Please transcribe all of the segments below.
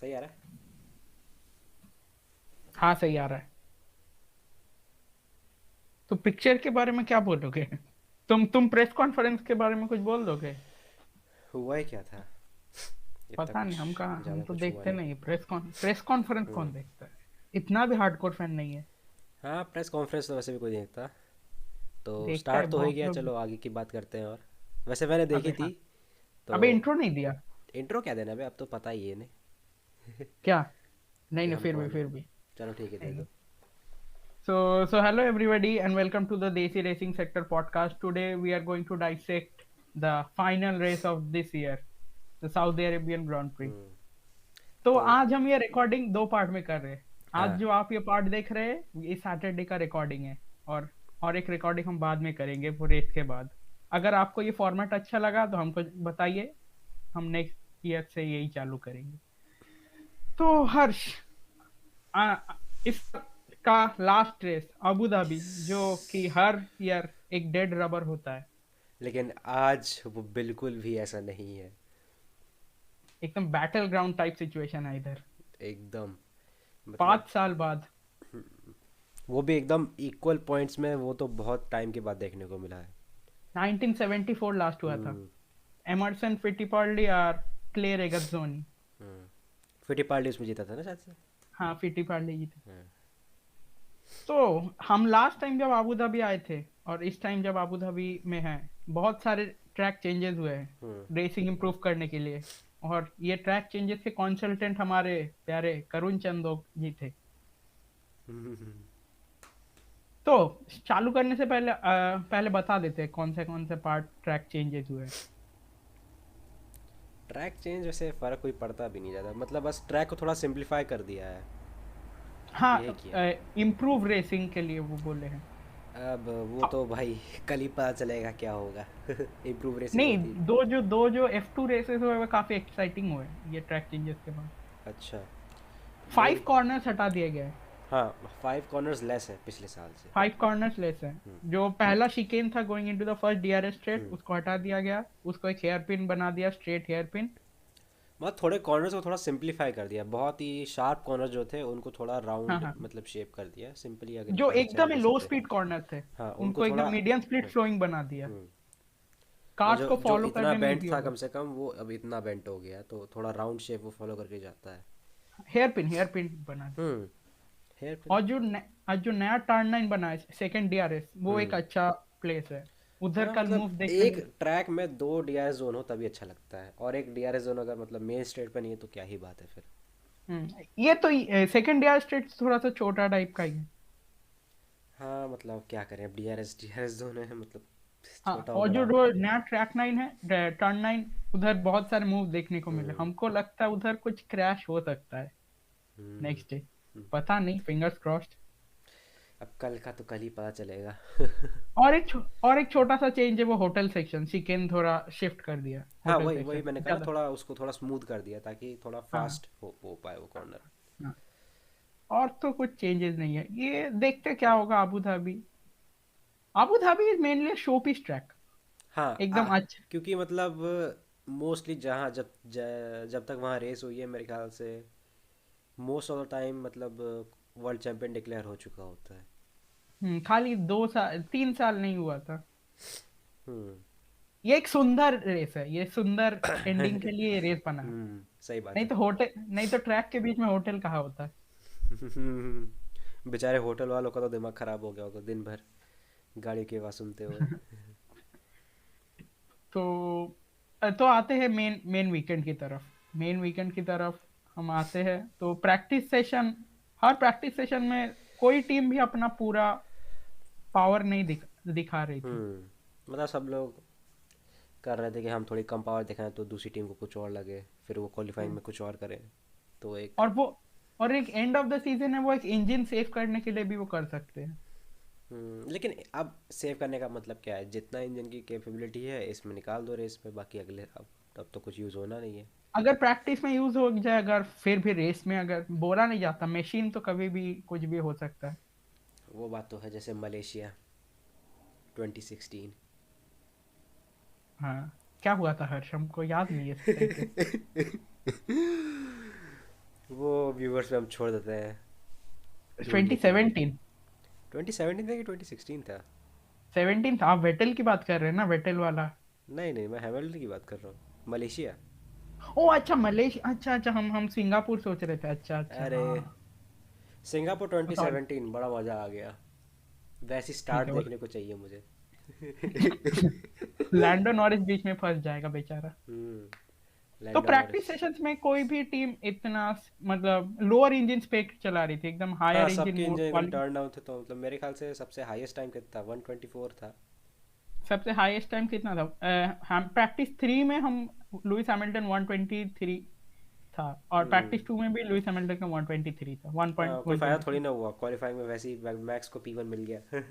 सही आ रहा है। हाँ सही आ रहा है। तो पिक्चर के बारे में क्या बोलोगे? तुम प्रेस कॉन्फ्रेंस के बारे में कुछ बोल दोगे? हुआ ही क्या था? इतना पता कुछ नहीं, हम कहाँ, हम ज़्यादा तो कुछ हुआ देखते नहीं। नहीं। प्रेस कॉन्फ्रेंस हम्म। कौन देखता है? इतना भी हार्डकोर फैन नहीं है। हाँ, प्रेस कॉन्फ्रेंस तो वैसे भी कोई नहीं देखता। तो देखता है स्टार्ट तो हो ही बहुत गया, लोग। चलो आगे की बात करते हैं। और वैसे मैंने देखी अबे थी। हाँ। तो अबे इंट्रो नहीं दिया इंट्रो क्या देना बे, अब तो पता ही है ने क्या? नहीं कि नहीं, हम फिर भी कौन है। फिर भी चलो ठीक है, दे नहीं। दो। So hello everybody and welcome to the Desi Racing Sector podcast. Today we are going to dissect the final race of this year, the Saudi Arabian Grand Prix. हम्म। तो तो आज हम ये रिकॉर्डिंग दो पार्ट में कर रहे हैं। आज हाँ। जो आप ये पार्ट देख रहे हैं ये सैटरडे का रिकॉर्डिंग है, और एक रिकॉर्डिंग हम बाद में करेंगे वो रेस के बाद। अगर आपको ये फॉर्मेट अच्छा लगा तो हमको बताइए, हम नेक्स्ट ईयर से यही चालू करेंगे। तो हर्ष, आ, इस का लास्ट रेस अबू धाबी, जो कि हर ईयर एक डेड रबर होता है। लेकिन आज वो बिल्कुल भी ऐसा नहीं है। एकदम बैटल ग्राउंड टाइप सिचुएशन है इधर। एकदम। मतलब 5 साल बाद। वो भी एकदम इक्वल पॉइंट्स में, वो तो बहुत टाइम के बाद देखने को मिला है। 1974 लास्ट हुआ था। हम्म। एमरसन फिटिपाल्डी और क्ले रेगत्सोनी। हम्म। फिटिपाल्डी उसमें जीता था ना शायद से। हाँ फिटिपाल्डी जी थे। हाँ। तो हम लास्ट टाइम जब आबू धाबी आए थे और इस टाइम जब आबू धाबी में हैं, बहुत सारे ट्रैक चेंजेस हुए हैं हम्म। रेसिंग इंप्रूव करने के लिए। और ये ट्रैक चेंजेस के कंसल्टेंट हमारे प्यारे करुण चंदोक जी थे। हम्म। तो चालू करने से पहले पहले बता देते हैं कौन से पार्ट ट्रैक चेंजेस हुए हैं। ट्रैक चेंज वैसे फ़र्क कोई पड़ता भी नहीं ज़्यादा, मतलब बस ट्रैक को थोड़ा सिंप्लीफाई कर दिया है। यही हाँ, किया है। इम्प्रूव रेसिंग के लिए वो बोले हैं। अब वो हाँ, तो भाई कल ही पता चलेगा क्या होगा। इम्प्रूव रेसिंग नहीं, होती। दो जो F2 रेसेस हुए वो काफी एक्साइटिंग हुए ये ट्रैक चेंजेस के बाद। अच्छा। ये 5 कॉर्नर्स हटा दिए गए। हाँ, 5 कॉर्नर्स लेस है पिछले साल से। 5 कॉर्नर्स लेस है। हम्म। जो पहला शिकेन था going into the first DRS straight, hmm. उसको हटा दिया गया। उसको एक हेयर पिन बना दिया, स्ट्रेट हेयर पिन। मतलब थोड़े कॉर्नर्स को थोड़ा सिंप्लीफाई कर दिया, बहुत ही शार्प कॉर्नर जो थे उनको थोड़ा हाँ राउंड हाँ। मतलब शेप कर दिया, सिंपली अगर जो एक अच्छा एकदम बोल लो सकते हैं। स्पीड कॉर्नर थे हाँ, उनको उनको थोड़ा। एकदम मीडियम स्प्लिट फ्लोइंग बना दिया। हम्म। और कार्स जो को जो फॉलो इतना करने में बेंट इजी था होगा। कम से कम, वो अब इतना बेंट हो गया तो थोड़ा राउंड शेप वो फॉलो करके जाता है। हेयर पिन बना दिया। हम्म। Hairpin. और आज जो नया टर्न लाइन बना है सेकंड डीआरएस, वो एक हम्म। अच्छा प्लेस है। उधर हाँ, कल मतलब मूव देखने एक मिले। ट्रैक में दो डीआरएस जोन हो तभी अच्छा लगता है, और एक डीआरएस जोन अगर मतलब मेन स्ट्रेट पे नहीं है तो क्या ही बात है फिर। ये तो सेकंड डीआरएस स्टेट थोड़ा सा छोटा टाइप का ही है। हाँ, मतलब क्या करें, अब डीआरएस डीआरएस जोन है, मतलब हाँ, छोटा हो और बड़ा जो हो। जो नया ट्रैक लाइन है टर्न लाइन, उधर बहुत सारे मूव देखने को मिले। हम्म। हमको लगता है उधर कुछ क्रैश हो सकता है हम्म। Next day. पता नहीं, फिंगर्स क्रॉस्ड। अब कल का तो कल ही पता चलेगा। और एक छोटा सा चेंज है, वो होटल सेक्शन चिकन थोड़ा शिफ्ट कर दिया हाँ, होटल वही वही सेक्शन मैंने कहा ना, ज्यादा। थोड़ा उसको थोड़ा स्मूथ कर दिया ताकि थोड़ा हाँ फास्ट हो पाए वो कॉर्नर। हाँ। और तो कुछ चेंजेस नहीं है, ये देखते क्या होगा Abu Dhabi. Abu Dhabi is mainly show piece track. हाँ। एकदम अच्छा। क्योंकि मतलब मोस्टली जहाँ जब तक वहाँ रेस हुई है मेरे ख्याल से, मोस्ट ऑफ द टाइम मतलब वर्ल्ड चैंपियन डिक्लेयर हो चुका होता है। खाली 2 साल 3 साल नहीं हुआ था। हम्म। ये एक सुंदर रेस है, ये सुंदर एंडिंग के लिए ये रेस बना है। सही बात है। नहीं तो ट्रैक के बीच में होटल कहाँ होता है। बेचारे होटल वालों का तो दिमाग खराब हो गया होगा दिन भर गाड़ी की आवाज़ सुनते हुए। तो आते हैं मेन वीकेंड की तरफ। मेन वीकेंड की तरफ हम आते हैं तो प्रैक्टिस सेशन, हर प्रैक्टिस सेशन में कोई टीम भी अपना पूरा पावर नहीं दिखा रही थी। मतलब सब लोग कर रहे थे कि हम थोड़ी कम पावर दिखाएं तो दूसरी टीम को कुछ और लगे, फिर वो क्वालिफाइंग हम्म, में कुछ और करें। तो एक। और वो और एक एंड ऑफ द सीजन है, वो एक इंजन सेव करने के लिए भी वो कर सकते हैं। लेकिन अब सेव करने का मतलब क्या है, जितना इंजन की कैपेबिलिटी है इसमें निकाल दो रेस में, बाकी अगले अब तो कुछ यूज़ होना नहीं है। अगर प्रैक्टिस में यूज हो जाए, अगर फिर भी रेस में अगर बोला नहीं जाता, मशीन तो कभी भी कुछ भी हो सकता है। वो बात तो है, जैसे मलेशिया 2016। हाँ, क्या हुआ था हर्ष, हमको याद नहीं है सही से। व्यूवर्स पे हम छोड़ देते हैं ढूंढने के लिए। 2017 2017 था कि 2016 था? 17 था। आप वेटेल की बात कर रहे हैं ना, वेटेल वाला? नहीं नहीं, मैं हैमिल्टन की बात कर रहा हूँ, मलेशिया। ओ अच्छा, मलेशिया। अच्छा अच्छा, हम सिंगापुर सोच रहे थे। अच्छा अच्छा, अरे, हाँ। Singapore sorry. 2017 बड़ा मज़ा आ गया। वैसी ठीक स्टार्ट है। देखने को चाहिए मुझे। लैंडो नॉरिस बीच में फंस जाएगा बेचारा। तो लैंडो प्रैक्टिस नॉरिस। सेशंस में कोई भी टीम इतना मतलब लोअर इंजन पे चला रही थी, एकदम हाँ, हायर इंजन सबके मोड इंजन एकदम क्वालिटी। टर्न डाउन थे, तो मतलब मेरे ख्याल से सबसे हाईएस्ट टाइम कितना था, 124 था। सबसे हाईएस्ट टाइम कितना था? हम प्रैक्टिस 3 में हम लुइस हैमिल्टन 123 था, और हम्म। प्रैक्टिस 2 में भी लुइस हैमिल्टन का 123 था, हाँ, कोई फ़ायदा थोड़ी 1.123। ना हुआ, क्वालिफाइंग में वैसे ही मैक्स को P1 मिल गया।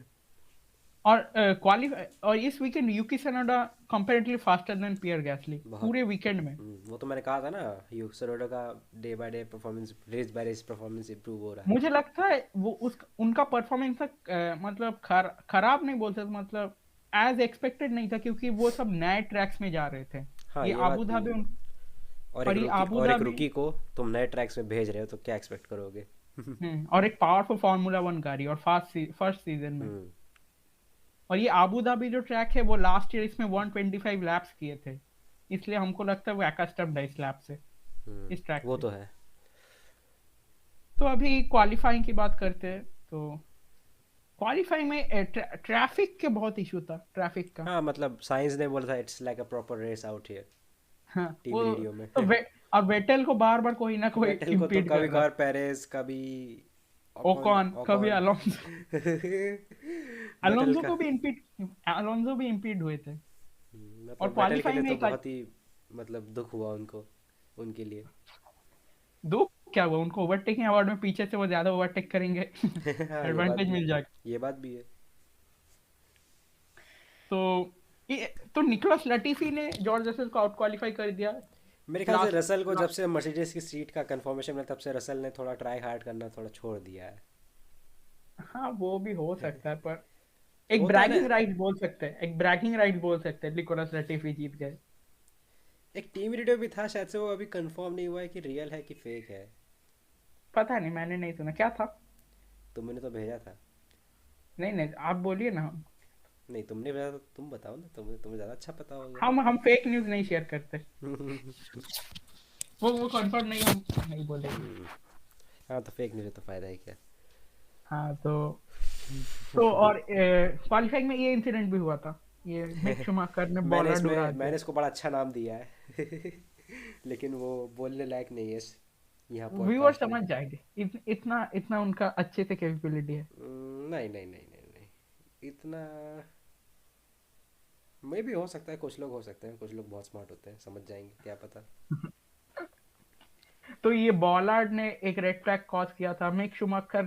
और क्वालिफाई, और इस वीकेंड यूकी सनोडा कंपैरेटिवली फास्टर देन पियर गैसली बहुत। पूरे वीकेंड में। वो तो मैंने कहा था ना, यू सनोडा का day by day performance, race by race performance improve हो रहा है। मुझे लगता है वो उस उनका परफॉर्मेंस मतलब खराब नहीं बोल सकते, मतलब एज एक्सपेक्टेड नहीं था, क्योंकि वो सब नए ट्रैक्स में जा रहे थे। हाँ, ये ये बात आबू भी धाबी है। और ये आबू और एक धाबी। रुकी को तुम नए ट्रैक्स में भेज रहे हो तो क्या एक्सपेक्ट करोगे? और एक पावरफुल फार्मूला वन गाड़ी, और फर्स्ट सीजन में। हम्म। और ये आबू धाबी जो ट्रैक है, वो लास्ट ईयर इसमें 125 लैप्स किए थे, इसलिए हमको लगता है वो एक्स्टम्ड है इस लैप से, इस ट्रैक वो से। तो है। तो अभी क्वालिफाइंग की बात करते हैं। तो क्वालिफाइंग में ट्रैफिक के बहुत इशू था, ट्रैफिक का। हाँ, मतलब साइंस ने बोला था it's like a proper race out here, हाँ टीम वो। रेडियो में। तो और वेटेल को बार बार कोई ना कोई वेटेल को तो इम्पीड कर कभी रहा कभार था। पेरेस, कभी ओकॉन। ओकॉन, कभी ओकॉन। अलोंसो। वेटेल अलोंसो का। को भी इम्पीड, अलोंसो भी इम्पीड हुए थे। और मतलब वेटेल के क्वालिफाइंग लिए में तो एक बहुत ही, मतलब दुख हुआ उनको, उनके लिए। दो क्या हुआ, उनको ओवरटेकिंग अवार्ड में पीछे से वो ज्यादा ओवरटेक करेंगे। हाँ, ये बात एडवांटेज भी है। मिल जाएगा। ये बात भी है। तो ये तो निकोलस लटीफी ने जॉर्ज रसेल को आउट क्वालिफाई कर दिया मेरे ख्याल से लास्ट। रसल को जब से मर्सिडीज की सीट का कंफर्मेशन मिला, तब से रसल ने थोड़ा ट्राई हार्ड करना थोड़ा छोड़ दिया है। हाँ वो भी हो सकता है, पर एक होता है ना। ब्रैगिंग राइट बोल सकते हैं, एक ब्रैगिंग राइट बोल सकते हैं, निकोलस लटीफी जीत गए। एक टीम वीडियो भी था शायद से, वो अभी कंफर्म नहीं हुआ है कि रियल है कि फेक है। पता नहीं, मैंने नहीं सुना क्या था। तुमने तो भेजा था। नहीं नहीं, आप बोलिए ना। नहीं, तुमने भेजा तो तुम बताओ ना, तुम्हें ज़्यादा अच्छा पता होगा। हम फेक न्यूज नहीं शेयर करते। वो कंफर्म नहीं, हम नहीं बोलेंगे। हाँ, तो फेक न्यूज़ है तो फ़ायदा ही क्या। हाँ तो और क्वालिफाइंग में ये इंसिडेंट भी हुआ था, ये मिक शूमाकर ने बॉलर उड़ा दिया। मैंने इसको बड़ा अच्छा नाम दिया है। लेकिन वो बोलने लायक नहीं है यहाँ व्यूअर पॉडकास्ट में। समझ जाएंगे, इतना इतना उनका अच्छे से कैपेबिलिटी है। नहीं नहीं नहीं नहीं नहीं, इतना मे भी हो सकता है, कुछ लोग हो सकते हैं, कुछ लोग बहुत स्मार्ट होते हैं, समझ जाएंगे, क्या पता। तो ये बॉलार्ड ने एक रेड फ्लैग कॉज किया था, मिक शूमाकर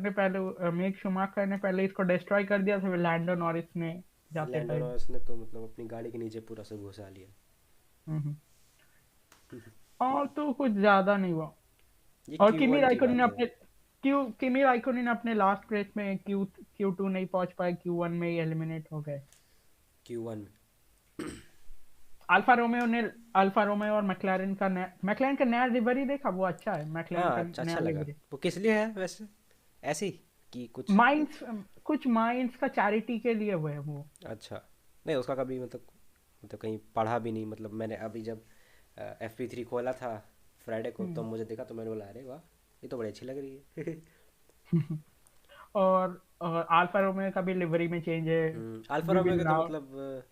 ने पहले इसको डिस्ट्रॉय कर दिया था, फिर लैंडो नॉरिस ने जाते लैंडो टाइम। नॉरिस ने तो मतलब अपनी गाड़ी के नीचे पूरा सब घुसा लिया। हम्म। और तो कुछ ज्यादा नहीं हुआ। ये और Q1 की बात है। किमी राइकोनेन ने अपने लास्ट रेस में क्यू टू नहीं पहुंच पाए, Q1 में ही एलिमिनेट हो गए। Q1 में। अल्फा रोमेओ ने अल्फा रोमेओ और मैक्लारेन का नया लिवरी देखा, वो अच्छा है, मैक्लारेन हाँ, का अच्छा नया अच्छा लगा। लिवरी। वो किस लिए है वैसे? ऐसे ही कि कुछ। माइंस, कुछ माइंस का चैरिटी के लिए हुए है वो। अच्छा। नहीं, उसका कभी मतलब कहीं पढ़ा भी नहीं, मतलब मैंने अभी जब FP3 खोला था फ्राइडे को, तो हम्म। मुझे देखा तो मैंने बोला अरे वाह, ये तो बड़ी अच्छी लग रही है। और अल्फा रोमेओ का भी लिवरी में चेंज है। अल्फा वी रोमियो विल के तो नाउ मतलब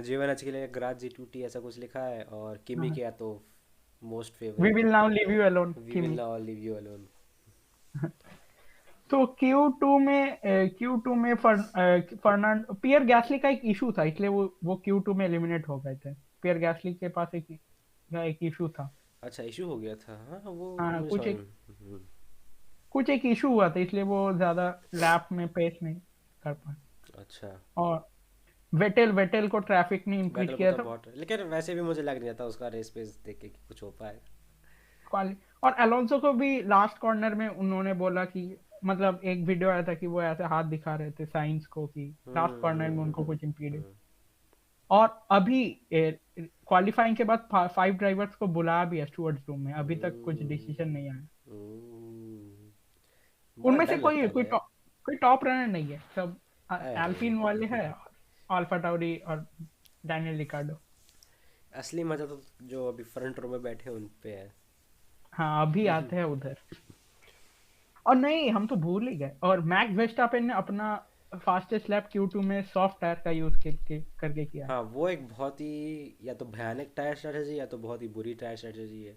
जीवन आज के लिए ग्राज जी टूटी ऐसा कुछ लिखा है, और किमी के या तो most we favourite, will now leave you alone we will Kimi. Now leave you alone. तो क्यू टू में फर्नांड पियर गैसली का एक इशू था, इसलिए वो Q2 में एलिमिनेट हो गए थे। पियर गैसली के पास एक इशू था। अच्छा, इशू हो गया था, हाँ वो हाँ मुझे कुछ समझ एक में। कुछ एक इशू हुआ था, इसलिए वो ज्यादा लैप में पेस नहीं कर पाए। अच्छा। और वेटेल को ट्रैफिक ने इम्पीड बैटल को किया तो था। बहुत, लेकिन वैसे भी मुझे लग नहीं था उसका रेस पेस देख के कि कुछ हो पाएगा। क्वाली और अलोंसो को भी लास्ट कॉर्नर में उन्होंने बोला कि, मतलब एक वीडियो आया था कि वो ऐसे हाथ दिखा रहे थे साइंस को कि लास्ट कॉर्नर में उनको कुछ इम्पीड है। हम्म। और अभी क्वालिफाइंग के बाद 5 ड्राइवर्स को बुलाया भी है स्टुअर्ट्स रूम में, अभी तक कुछ डिसीजन नहीं आया। बहुत उनमें डर से लगता कोई है कोई भैया। टॉप कोई टॉप रनर नहीं है, सब अरे एल्पिन वाले हैं, अल्फा टाउरी और डैनियल रिकार्डो। असली मजा तो जो अभी फ्रंट रो में बैठे हैं उन पे है। हाँ अभी आते हैं उधर। और नहीं, हम तो भूल ही गए, और मैक्स वेस्टापेन ने अपना फास्टेस्ट लैप Q2 में सॉफ्ट टायर का यूज करके किया है। हाँ वो एक बहुत ही या तो भयानक टायर स्ट्रेटजी या तो बहुत ही बुरी टायर स्ट्रेटजी है,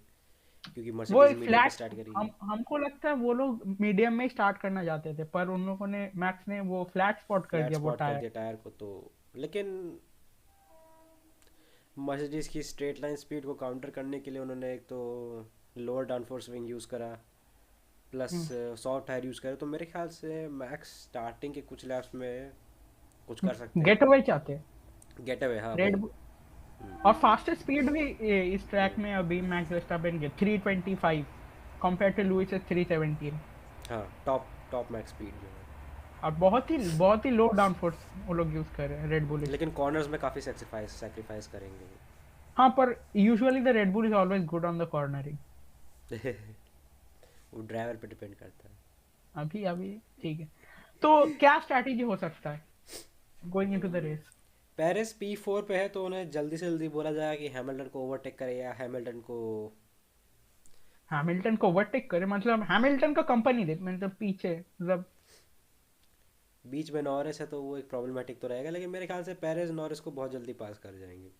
क्योंकि वो मर्सिडीज एक मीडियम पे फ्लैट, स्टार्ट करी हम है। हमको लगता है वो लोग मीडियम में स्टार्ट करना चाहते थे, पर उन लोगों ने, मैक्स ने वो फ्लैट स्पॉट कर फ्लैट दिया वो स्पॉट कर टायर। दिया टायर को तो। लेकिन मर्सिडीज की स्ट्रेट लाइन स्पीड को काउंटर करने के लिए उन्होंने एक तो लोअर डाउनफोर्स विंग यूज़ करा, प्लस सॉफ्ट टायर यूज़ करे, तो मेरे ख्याल से मैक्स स्टार्टिंग के कुछ लैप्स में कुछ कर सकते हैं। गेट अवे चाहते हैं गेट अवे, हाँ रेड वही। बुल। और फास्टेस्ट स्पीड भी इस ट्रैक में अभी मैक्स वर्स्टापेन के 325 कंपेयर टू लुइस 317। हाँ टॉप टॉप मैक्स स्पीड जो है। और बहुत ही लो डाउन फोर्स वो लोग यूज कर रहे हैं रेड बुल इस लेकिन पे। कॉर्नर्स में काफ़ी सेक्रीफाइस करेंगे हाँ पर usually the red bull is always good on the cornering. वो। वो ड्राइवर पे डिपेंड करता है। अभी अभी ठीक है। तो क्या स्ट्रैटेजी हो सकता है going into the race? Perez P4 पे है तो उन्हें जल्दी से जल्दी बोला जाए कि हैमिल्टन को ओवरटेक करे या हैमिल्टन को। हैमिल्टन को ओवरटेक करे, मतलब हैमिल्टन का कंपनी दे, मतलब पीछे, मतलब। बीच में नॉरिस है तो वो एक प्रॉब्लमेटिक तो रहेगा, लेकिन मेरे ख्याल से पेरिस नॉरिस को बहुत जल्दी पास कर जाएंगे।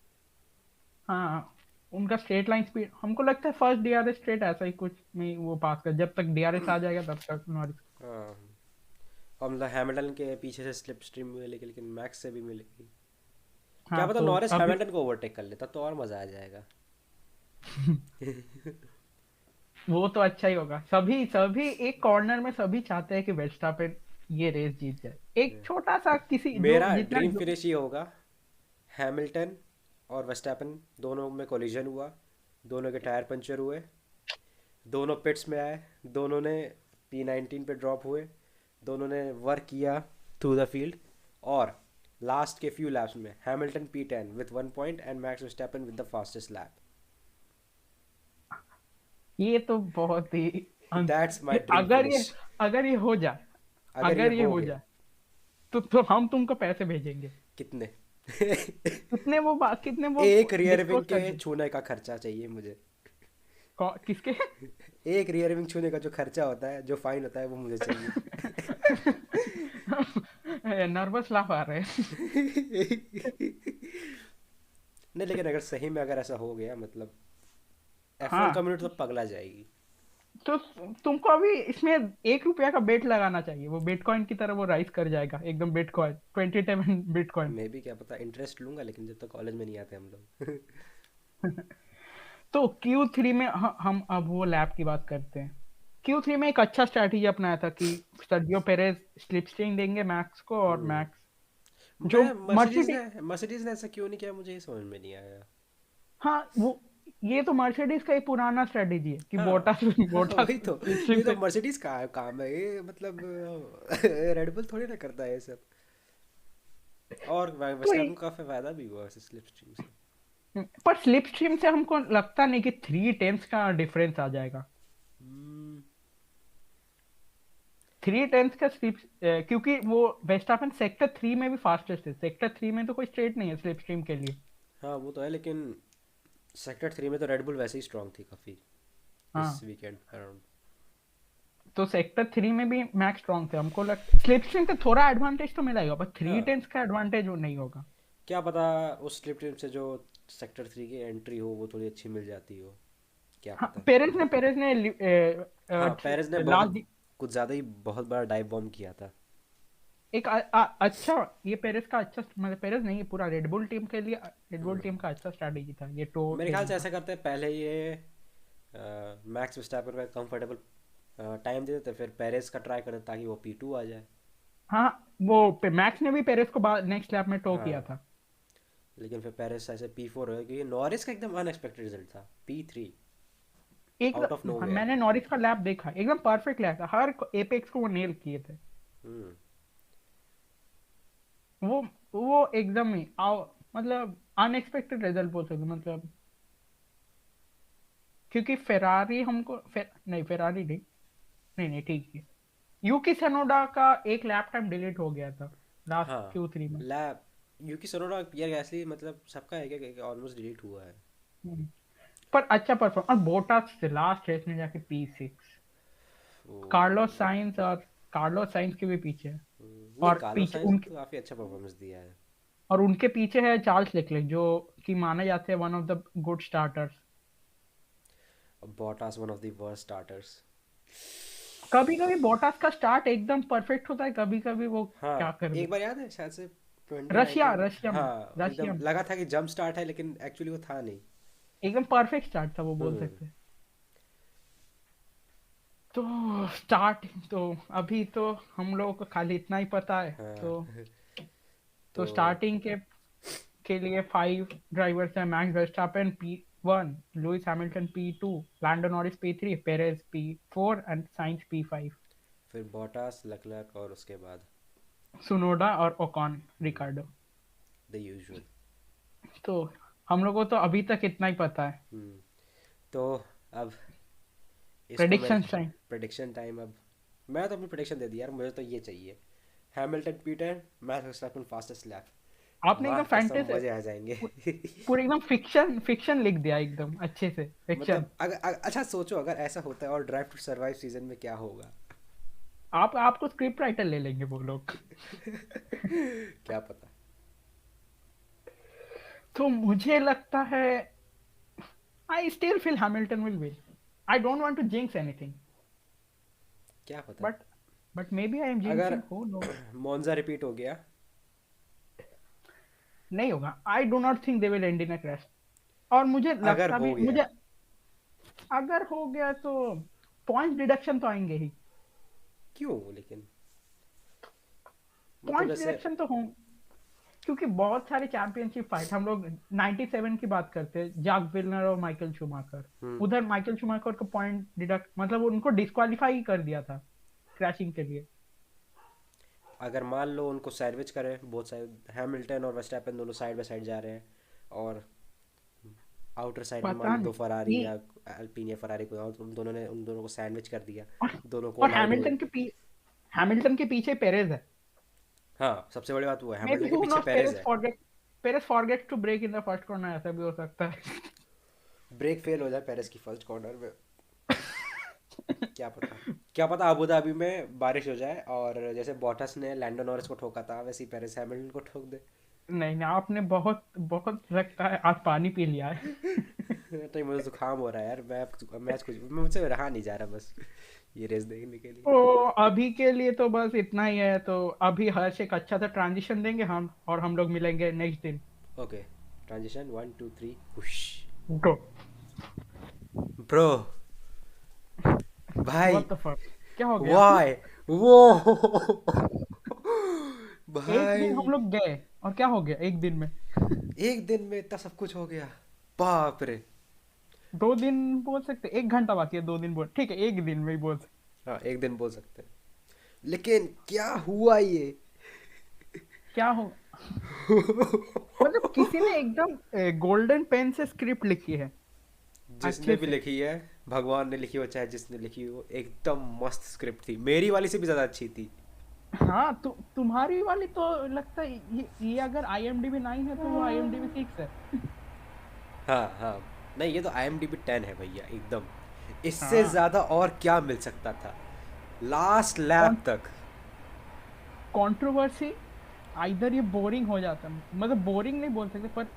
हाँ उनका स्ट्रेट लाइन स्पीड, हमको लगता है फर्स्ट डीआरएस स्ट्रेट ऐसा ही कुछ में वो पास कर, जब तक डीआरएस आ जाएगा तब तक नॉरिस। हाँ, और मतलब हैमिल्टन के पीछे से स्लिप स्ट्रीम मिलेगी लेकिन मैक्स से भी मिलेगी। क्या हाँ पता तो नॉरिस अभी हैमिल्टन को ओवरटेक कर लेता तो और मज़ा आ जाएगा। वो तो अच्छा ही होगा, सभी सभी एक कॉर्नर में सभी चाहते हैं कि वर्स्टापेन ये रेस जीत जाए, एक छोटा सा किसी जो मेरा जितना ड्रीम जो, फिनिश ये होगा, हैमिल्टन और वर्स्टैपन दोनों में कोलिजन हुआ, दोनों के टायर पंचर हुए, दोनों पिट्स में आए, दोनों ने P19 पे ड्रॉप हुए, दोनों ने वर्क किया थ्रू द फील्ड, और लास्ट के फ्यू लैप्स में Hamilton P10 with 1 point and max Verstappen with the fastest lap. ये तो बहुत ही दैट्स माय ड्रीम अगर ये, फिनिश। अगर ये हो जाए, अगर ये अगर ये हो हो गया। जाए तो हम तुमको पैसे भेजेंगे। कितने? कितने वो एक रियर डिस्क्लोज विंग कर के दे। छूने का खर्चा चाहिए मुझे। किसके? एक रियर विंग छूने का जो खर्चा होता है, जो फाइन होता है, वो मुझे चाहिए। नर्वस लाफ आ रहे हैं। नहीं लेकिन अगर सही में अगर ऐसा हो गया मतलब F1 हाँ कम्युनिटी तो पगला जाएगी। तो तुमको अभी इसमें 1 रुपया का बेट लगाना चाहिए, वो बिटकॉइन की तरह वो राइज कर जाएगा एकदम, बिटकॉइन 27 बिटकॉइन। मे भी, क्या पता, इंटरेस्ट लूंगा लेकिन जब तक कॉलेज में नहीं आते हम लोग। तो Q3 में हम अब वो लैब की बात करते हैं। Q3 में एक अच्छा स्ट्रैटेजी अपनाया था कि सर्जियो पेरेज स्लिप स्ट्रीम देंगे मैक्स को, और मैक्स जो मैं मर्सिडीज मर्सिडीज, ने मर्सिडीज ने ऐसा क्यों नहीं किया, मुझे ये समझ में नहीं आया। हाँ वो, ये तो मर्सिडीज का एक पुराना स्ट्रेटेजी है कि हाँ। बोटा बोटा वही तो। स्लिप स्ट्रीम ये तो से। मर्सिडीज का काम है ये, मतलब रेडबुल थोड़ी ना करता है ये सब। और तो वर्स्टैपन को काफी फायदा भी हुआ वैसे स्लिप स्ट्रीम से। पर स्लिप स्ट्रीम से हमको लगता नहीं कि 3 टेंस का डिफरेंस आ जाएगा। हम्म, 3 टेंस का स्लिप, क्योंकि वो वेस्टापेन सेक्टर 3 में भी फास्टेस्ट है, सेक्टर 3 में तो कोई स्ट्रेट नहीं है स्लिप स्ट्रीम के लिए। हाँ वो तो है, लेकिन सेक्टर 3 में तो रेडबुल वैसे ही स्ट्रांग थी काफी इस हाँ वीकेंड अराउंड। तो सेक्टर 3 में भी मैक्स स्ट्रांग थे, हमको लग स्लिप स्ट्रीम से थोड़ा एडवांटेज तो मिलेगा, पर थ्री हाँ टेंस का एडवांटेज वो नहीं होगा। क्या पता उस स्लिप टीम से जो सेक्टर 3 की एंट्री हो वो थोड़ी अच्छी मिल जाती हो, क्या हाँ पता। पेरेज ने हाँ पेरेज ने बहुत लास्ट, कुछ ज़्यादा ही बहुत बड़ा डाइव बॉम्ब किया था। एक अच्छा, ये पेरेज का अच्छा, मतलब पेरेज नहीं, ये पूरा रेडबुल टीम के लिए, रेडबुल टीम का अच्छा स्ट्रैटेजी था ये टो मेरे ख्याल लेने से का। ऐसा करते हैं, पहले ये मैक्स वर्स्टैपन का कंफर्टेबल टाइम दे देते, फिर पेरेज का ट्राई करते ताकि वो P2 आ जाए। हाँ वो मैक्स ने भी पेरेज को नेक्स्ट लैप में टो किया हाँ था। लेकिन फिर पेरेज ऐसे P4 हो गया क्योंकि नॉरिस का एकदम अनएक्सपेक्टेड रिजल्ट था P3 एक, आउट ऑफ नोवेयर। मैंने नॉरिस का लैप देखा, एकदम परफेक्ट लैप था, हर एपेक्स को वो नेल किए थे। हम्म। वो वो एकदम ही मतलब अनएक्सपेक्टेड रिजल्ट बोल सकते, मतलब क्योंकि फेरारी हमको नहीं, फेरारी नहीं, नहीं नहीं ठीक है, यूकी सेनोडा का एक लैप टाइम डिलीट हो गया था लास्ट हाँ, Q3 में। लैब यूकी सरोरा, पियर गैसली, मतलब सबका है कि ऑलमोस्ट डिलीट हुआ है। हम्म, पर अच्छा परफॉर्म, और बोटास से लास्ट रेस में जाके P6। ओ, कार्लोस साइंस के भी पीछे है। नहीं, और कार्लोस पीछे साइंस ने उनके तो काफी अच्छा परफॉर्मेंस दिया है। और उनके पीछे है चार्ल्स लेक्लेक, जो कि माने जाते हैं one of the good starters. Bottas one of the worst starters. कभी कभी बोटास का स्टार्ट एकदम परफेक्ट होता है, कभी कभी वो क्या हाँ, कर एक दे। बार याद है शायद से रशिया 2019 में, रशिया में हाँ रशिया एकदम में लगा था कि जंप स्टार्ट है, लेकिन एक्चुअली वो था नहीं। एकदम परफेक्ट स्टार्ट था वो, बोल हम्म। सकते हैं। तो स्टार्ट तो अभी तो हम लोगों को खाली इतना ही पता है। हाँ। तो तो स्टार्टिंग के लिए 5 ड्राइवर्स हैं: Max Verstappen P1, Lewis Hamilton P2, Lando Norris P3, Perez P4 and Sainz P5। फिर बॉटास, लकलक और उसके बाद सुनोडा और ओकॉन रिकार्डो। The usual. तो हम लोगों को तो अभी तक इतना ही पता है। हम्म। तो अब इसको मैं, प्रेडिक्शन टाइम। Prediction time. अब मैं तो अपनी प्रेडिक्शन दे दी यार, मुझे तो ये चाहिए, Hamilton P10, max Verstappen fastest lap. आपने माँ एकदम कसम फैंटेसी, मजे आ जाएंगे। पूरी एकदम फिक्शन फिक्शन लिख दिया एकदम अच्छे से, फिक्शन। मतलब अच्छा सोचो, अगर ऐसा होता है और ड्राइव टू सरवाइव सीजन में क्या होगा। आपको स्क्रिप्ट राइटर ले लेंगे वो लोग। क्या पता। तो मुझे लगता है I still feel Hamilton will win. I don't want to jinx anything, क्या पता। But may be I am अगर jinxing, who know. Monza repeat हो गया। नहीं होगा, I do not think they will end in a crash. और मुझे अगर लगता भी, हो गया, मुझे अगर हो गया तो पॉइंट डिडक्शन तो आएंगे ही। क्यों लेकिन, मतलब पॉइंट जैसे, डिडक्शन तो हों, क्योंकि बहुत सारे चैंपियनशिप फाइट हम लोग 97 की बात करते हैं, जाक विलनर और माइकल शूमाकर। हम्म, उधर माइकल शूमाकर को पॉइंट डिडक्ट, मतलब उनको डिस्क्वालीफाई कर दिया था क्रैशिंग के लिए। अगर मान लो उनको सैंडविच करें, बहुत सारे हैमिल्टन और वर्स्टैपन दोनों साइड बाय साइड जा रहे हैं, और आउटर साइड में मान पता लो दो नहीं फरारी ये। या अल्पीन या फरारी को, और उन दोनों ने उन दोनों को सैंडविच कर दिया, और, दोनों और कोलाइड हुए। हैमिल्टन के पीछे पेरेज है। हाँ, सबसे बड़ी बात वो है, मे बी हैमिल्टन के हु पीछे नोस, पेरेज है। Perez forget to brake in the first corner, ऐसा भी हो सकता है। ब्रेक फेल हो जाए पेरेज की फर्स्ट कॉर्नर में, क्या पता। क्या पता अबू धाबी में बारिश हो जाए, और जैसे बॉटस ने लैंडो नॉरिस को ठोका था, वैसे ही पेरेज हैमिल्टन को ठोक दे। नहीं नहीं, आपने बहुत बहुत लगता है आज पानी पी लिया है। तो मुझे जुकाम हो रहा है यार, मैच कुछ मुझसे रहा नहीं जा रहा बस ये रेस देखने के लिए। तो अभी के लिए तो बस इतना ही है। तो अभी हर्ष एक अच्छा सा ट्रांजिशन देंगे हम, और हम लोग मिलेंगे नेक्स्ट दिन। Okay, transition 1 2 3 push. Go. Bro, भाई, व्हाट द फक, क्या हो गया? वाई, वो, एक दिन हम भाई, लोग गए और क्या हो गया एक दिन में? एक दिन में इतना सब कुछ हो गया, बाप रे। 2 दिन बोल सकते, 1 घंटा बाकी है, 2 दिन बोल, ठीक है, एक दिन में ही बोल सकते। हाँ, एक दिन बोल सकते हैं, लेकिन क्या हुआ ये। क्या हो, मतलब किसी ने एकदम गोल्डन पेन से स्क्रिप्ट लिखी है जिसने अच्छे भी से। लिखी है, भगवान ने लिखी हो चाहे जिसने लिखी हो, एकदम मस्त स्क्रिप्ट थी, मेरी वाली से भी ज्यादा अच्छी थी। हाँ, तुम्हारी वाली तो लगता है ये अगर IMDb 9 है तो वो IMDb 6 है। हाँ हाँ, नहीं ये तो IMDb 10 है भैया एकदम, इससे हाँ, ज्यादा और क्या मिल सकता था, लास्ट लैप तक। कंट्रोवर्सी, आइदर ये बोरिंग हो जाता, मतलब बोरिंग नहीं बोल सकते, पर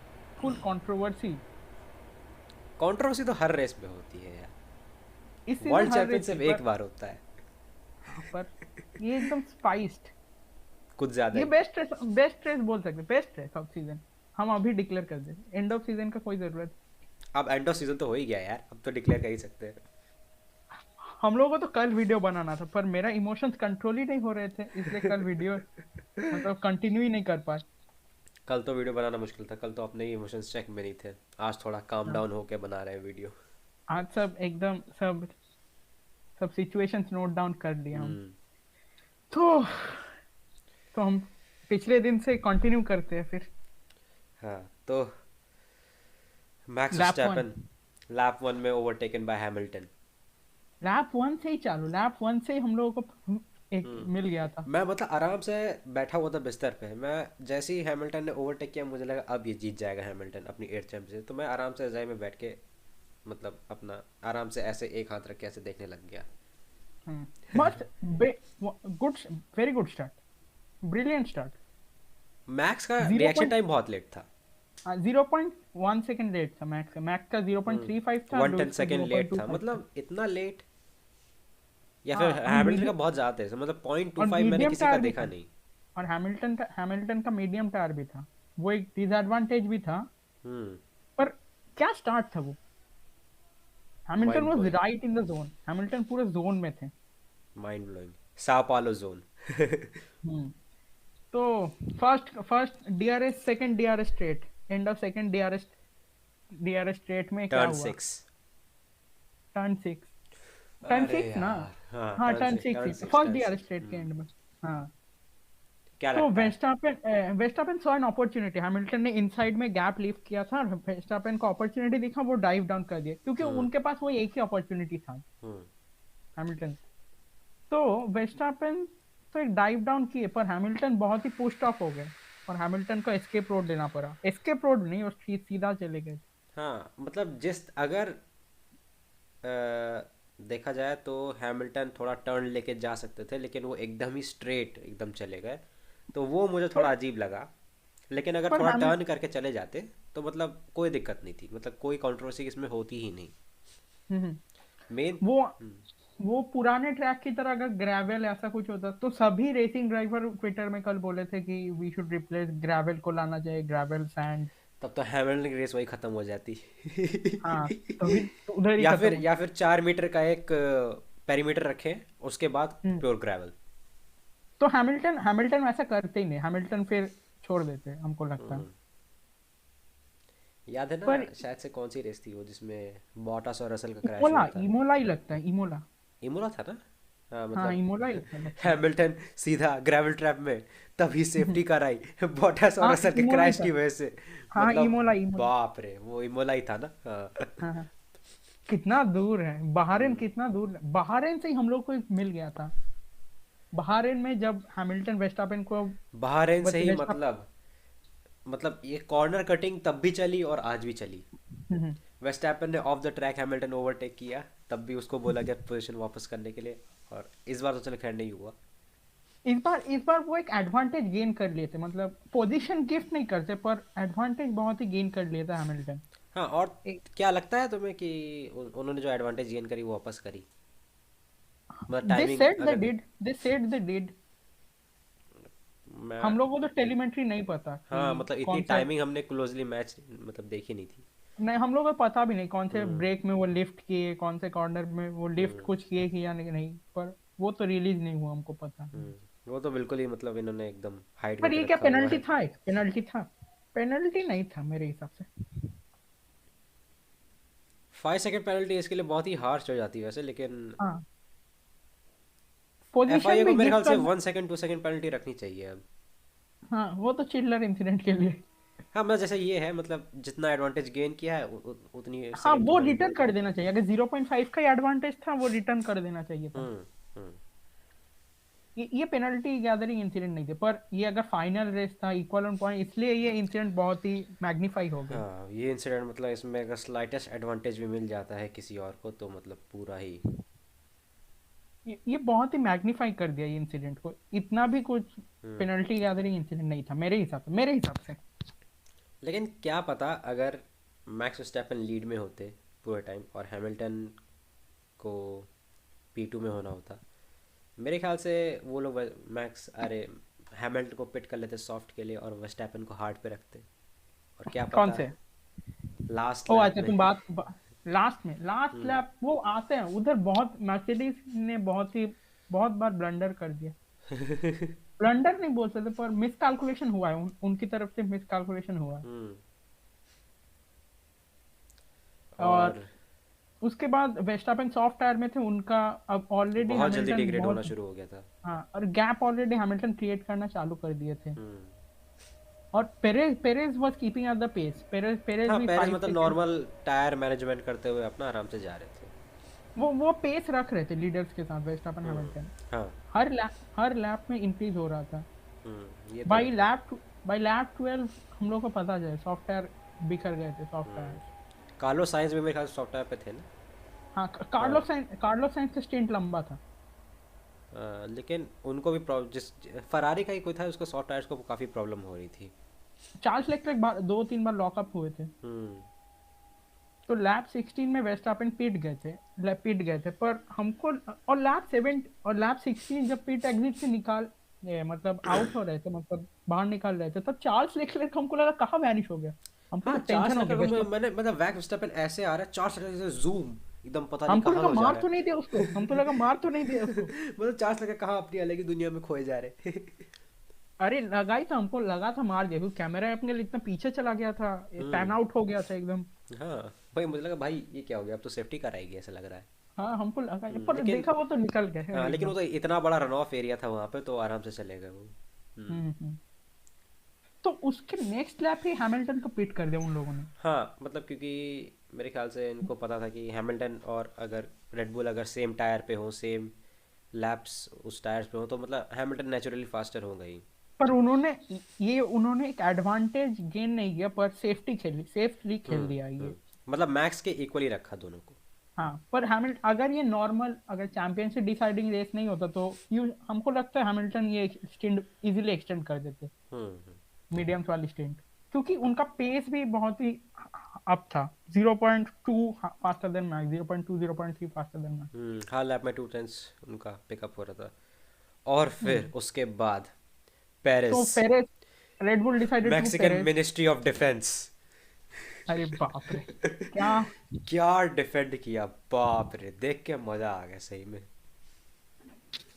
फुल कंट्रोवर्सी। कंट्रोवर्सी तो हर रेस में होती है यार, इस सीजन वर्ल्ड हर चैंपियन रेस में, सिर्फ एक पर बार होता है, हाँ, पर ये एकदम स्पाइस्ड। कुछ ज्यादा ये ही। बेस्ट रेस बोल सकते, बेस्ट रेस ऑफ सीजन। हम अभी डिक्लेयर कर दे, एंड ऑफ सीजन का कोई जरूरत। अब एंड ऑफ सीजन तो हो ही गया यार, अब तो डिक्लेयर कर ही सकते हैं। हम लोगों को तो कल वीडियो बनाना था, पर मेरा इमोशंस कंट्रोल ही नहीं हो रहे थे, इसलिए कल वीडियो मतलब कंटिन्यू ही नहीं कर पाए। कल तो वीडियो बनाना मुश्किल था, कल तो अपने ही इमोशंस चेक में नहीं थे, आज थोड़ा काम हाँ, डाउन होके बना रहे हैं वीडियो। आज सब एकदम सब सब सिचुएशंस नोट डाउन कर लिए हम। हम्म। तो हम पिछले दिन से कंटिन्यू करते हैं फिर। हाँ, तो मैक्स लैप 1, वर्स्टैपन लैप 1 में ओवरटेकन बाय हैमिल्टन। लैप 1 से ही चालू, लैप 1 से ही हम लोगों को एक मिल गया था। मैं मतलब आराम से बैठा हुआ था बिस्तर पे, मैं जैसे ही हैमिल्टन ने ओवरटेक किया मुझे लगा अब ये जीत जाएगा हैमिल्टन अपनी 8 चैंपियनशिप, तो मैं आराम से रजाई में बैठ के मतलब अपना आराम से ऐसे एक हाथ रख के ऐसे देखने लग गया। मस्त, good, very good start, brilliant start. Max का जीरो रिएक्शन पॉइंट टाइम बहुत लेट था। 0.1 सेकेंड लेट था मैक्स का। मैक्स का 0.35 था, वन टेन लुइस का सेकेंड लेट था, 0.25 था। मतलब इतना लेट। या फिर हाँ, और हैमिल्टन का मीडियम, बहुत ज़्यादा है, मतलब पॉइंट टू और फाइव मैंने मीडियम किसी का टायर भी देखा था। नहीं। और हैमिल्टन का मीडियम टायर भी था, वो एक डिसएडवांटेज भी था। हम्म। पर क्या स्टार्ट था वो। Hamilton mind was blowing. Right in the zone, Hamilton पूरे जोन में थे। Mind blowing. sao paulo zone. हम्म तो first first DRS, second DRS straight, end of second DRS straight में क्या टर्न हुआ। 6। टर्न 6, टर्न अरे 6 ना। यार हाँ, हाँ, टर्न टर्न सिक्स 6 टर्न ही था, six first turn DRS six straight के एंड में। हाँ, क्या तो लगता है? वेस्टापेन सॉ एन अपॉर्चुनिटी। हैमिल्टन ने इनसाइड में गैप लीव किया था, और वेस्टापेन को अपॉर्चुनिटी दिखा, वो डाइव डाउन कर दिया, क्योंकि हम्म। उनके पास वो एक ही अपॉर्चुनिटी था, हम्म। हैमिल्टन। तो वेस्टापेन तो एक डाइव डाउन किए, पर हैमिल्टन बहुत ही पुश्ड ऑफ हो गए, और हैमिल्टन को एस्केप रोड लेना पड़ा। एस्केप रोड नहीं, वो सीधा चले गए। हाँ मतलब जिस अगर देखा जाए तो हैमिल्टन थोड़ा टर्न लेके जा सकते थे, लेकिन वो एकदम ही स्ट्रेट एकदम चले गए, तो वो मुझे थोड़ा पर अजीब लगा। लेकिन अगर पर थोड़ा हैमिल टर्न करके चले जाते तो मतलब कोई दिक्कत नहीं थी, मतलब कोई कंट्रोवर्सी इसमें होती ही नहीं। हम्म, मेन। वो वो पुराने ट्रैक की तरह अगर ग्रेवल ऐसा कुछ होता, तो सभी रेसिंग ड्राइवर ट्विटर में कल बोले थे कि वी शुड रिप्लेस ग्रेवल को, लाना चाहिए ग्रेवल सैंड। तब तो हैमिल्टन की रेस वही खत्म हो जाती। हाँ, तभी तो उधर ही या खत्म फिर हो। 4 मीटर का एक पेरीमीटर रखें, उसके बाद हम्म प्योर ग्रेवल। तो हैमिल्टन हैमिल्टन वैसा करते ही नहीं, हैमिल्टन फिर छोड़ देते हमको लगता है। याद है ना, पर शायद से कौन सी रेस थी वो जिसमें बॉटास और रसल का क्रैश इमोला हुआ था? इमोला ही लगता है, इमोला। इमोला था ना? हाँ हाँ, मतलब इमोला ही लगता है। हैमिल्टन सीधा ग्रेवल ट्रैप में, तभी सेफ्टी कार आई बॉटास और हाँ, रसल के इमोला ही क्रैश की था। वजह से। हाँ, मतलब इमोला इमोला। बाप रे, वो इमोला ही था ना? हाँ। हाँ, हाँ। कितना दूर है बहारेन, कितना दूर है। बहारेन से ही हम लोग को मिल गया था। बहारेन में जब हैमिल्टन वेस्टापेन को, बहरेन से ही वेस्टापेन, मतलब ये कॉर्नर कटिंग तब भी चली और आज भी चली। वेस्टैपन ने of the track Hamilton overtake किया, तब भी उसको बोला गया पोजीशन वापस करने के लिए, और इस बार तो चलो खैर नहीं हुआ। इस बार वो एक एडवांटेज गेन कर लिए थे, मतलब पोजीशन गिफ्ट नहीं करते, पर एडवांटेज बहुत ही गेन कर लिया था हैमिल्टन। हाँ, और क्या लगता है तुम्हें कि उन्होंने जो एडवांटेज गेन करी वो वापस करी? मतलब दे टाइमिंग सेड दे अगर did they said they did मैं हम लोगों को तो टेलीमेट्री नहीं पता कि हाँ मतलब इतनी कौन से, टाइमिंग हमने क्लोजली मैच मतलब देखी नहीं थी। नहीं, हम लोगों को पता भी नहीं कौन से हम्म। ब्रेक में वो लिफ्ट किए, कौन से कॉर्नर में वो लिफ्ट हम्म। कुछ किए कि या नहीं, पर वो तो रिलीज नहीं हुआ, हमको पता नहीं। वो तो बिल्कुल ही मतलब इन्होंने एकदम हाइड पर करके ये क्या रखा हुआ पेनल्टी है। था, एक पेनल्टी था, पेनल्टी नहीं था मेरे हिसाब से। 5 सेकंड पेनल्टी इसके लिए बहुत ही हार्श हो जाती है वैसे, लेकिन हाँ, एफआईए पोजीशन को भी मेरे ख्याल गिफ्ट से कर। 1 सेकंड 2 सेकंड पेनल्टी रखनी चाहिए अब। हाँ, वो तो चिल्लर इंसिडेंट के लिए। हाँ मतलब जैसे ये है, मतलब जितना एडवांटेज गेन किया है उतनी हाँ, सेकंड तो वो होनी रिटर्न बनती कर है। देना चाहिए, अगर 0.5 का एडवांटेज था वो रिटर्न कर देना चाहिए था। हम्म। हम्म। ये पेनल्टी गैदरिंग इंसिडेंट नहीं थे, पर ये अगर फाइनल रेस था इक्वल ऑन पॉइंट, इसलिए ये इंसिडेंट बहुत ही मैग्नीफाई हो गई। हाँ ये इंसिडेंट मतलब इसमें अगर स्लाइटेस्ट एडवांटेज भी मिल जाता है किसी और को तो मतलब पूरा ही। ये बहुत ही मैग्नीफाई कर दिया ये इंसिडेंट को, इतना भी कुछ हम्म। पेनल्टी गैदरिंग इंसिडेंट नहीं था मेरे हिसाब से। लेकिन क्या पता अगर मैक्स वर्स्टैपन लीड में होते पूरे टाइम और हैमिल्टन को P2 में होना होता, मेरे ख्याल से वो लोग मैक्स अरे हैमिल्टन को पिट कर लेते सॉफ्ट के लिए और वर्स्टैपन को हार्ड पे रखते, और क्या कौन पता से? लास्ट ओ लैप अच्छा, में। तुम लास्ट लैप वो आते हैं उधर, बहुत मर्सिडीज ने बहुत बार ब्लंडर कर दिया। ब्लंडर नहीं बोल सकते, पर मिस कैलकुलेशन हुआ है, उनकी तरफ से मिस कैलकुलेशन हुआ है। हम्म। और और उसके बाद वेस्टापेन सॉफ्ट टायर में थे, उनका अब ऑलरेडी बहुत जल्दी हैमिल्टन डिग्रेड होना बहुत, शुरू हो गया था। हाँ, और गैप ऑलरेडी हैमिल्टन क्रिएट करना चालू कर दिए थे। हम्म। और Perez was keeping at the pace, Perez हाँ भी पेरेस फाइव मतलब सेकेंड नॉर्मल टायर मैनेजमेंट करते हुए अपना आराम से जा रहे थे। वो पेस रख रहे थे लीडर्स के साथ, वर्स्टैपेन हम्म। हैमिल्टन। हाँ। हर लैप में इंक्रीज हो रहा था। ये तो बाई है। लैप बाई लैप 12 हम लोग को पता है सॉफ्टवेयर बिखर गए थे, सॉफ्टवेयर। कार्लो साइंस भी मेरे ख्याल सॉफ्टवेयर पे थे ना। हाँ, हाँ। कार्लोस साइंस का स्टेंट लंबा था। लेकिन उनको भी जिस फरारी का ही कोई था, उसको सॉफ्टवेयर को काफ़ी प्रॉब्लम हो रही थी। चार्ल्स लेक्लर्क बार 2-3 बार लॉकअप हुए थे। हम्म। तो लैप 16 में वेस्टापेन पीट गए थे, पर हमको, और लैप 16 जब पीट एग्जिट से मतलब आउट हो रहे थे, मतलब बाहर निकाल रहे थे, तब चार्ल्स लेक्लर्क हमको लगा कहाँ वैनिश हो गया। हमको हाँ, तो चार्ल्स टेंशन हो गया लेक्लर्क वेस्टापेन। मैंने मतलब वैक्स वर्स्टैपेन ऐसे आ रहा है, चार्ल्स लेक्लर्क से जूम एकदम पता नहीं हमको कहाँ लगा को जा मार रहा तो नहीं दिया उसको, हमको लगा मार तो नहीं दिया उसको। है। मतलब चार्ल्स लेक्लर्क कहाँ अपनी अलग ही दुनिया में खोए जा रहे। अरे लगा ही था, हमको लगा था मार दिया, क्योंकि कैमरा अपने लिए इतना पीछे चला गया था, पैन हम्म। आउट हो गया था एकदम। हाँ। भाई मुझे लगा भाई ये क्या हो गया, अब तो सेफ्टी कर आएगी ऐसा लग रहा है। हाँ, हमको लगा, पर लेकिन देखा वो तो निकल गए हाँ, लेकिन वो एकदम। तो इतना बड़ा रन ऑफ एरिया था वहाँ पे, तो आराम से चले गए वो। हम्म। हम्म। तो उसके नेक्स्ट लैप ही हैमिल्टन को पिट कर दिया उन लोगों ने। हाँ, मतलब क्योंकि मेरे ख्याल से इनको पता था कि हैमिल्टन और अगर रेड बुल अगर सेम टायर पे हो, सेम लैप्स उस टायर्स पे हो, तो मतलब हैमिल्टन नेचुरली फास्टर होगा ही। पर उन्होंने एक एडवांटेज गेन नहीं किया, पर सेफली खेल दिया ये। मतलब मैक्स के इक्वली रखा दोनों को। हाँ, पर हैमिल्टन अगर ये नॉर्मल, अगर चैंपियनशिप डिसाइडिंग रेस नहीं होता तो यू हमको लगता है हैमिल्टन ये स्टिंट इजीली एक्सटेंड कर देते, हम्म। मीडियम्स वाली स्टिंट, क्योंकि उनका पेस भी बहुत ही अप था। 0.2 faster than max, 0.2 0.3 faster than max. हाँ, लैप में 2 टेंस उनका पिकअप हो रहा था। और फिर उसके बाद पेरिस, तो Perez, Red Bull decided to Mexican Perez. Ministry of Defence. अरे बाप रे, क्या! क्या डिफेंड किया, बाप रे, देख के मजा आ गया सही में।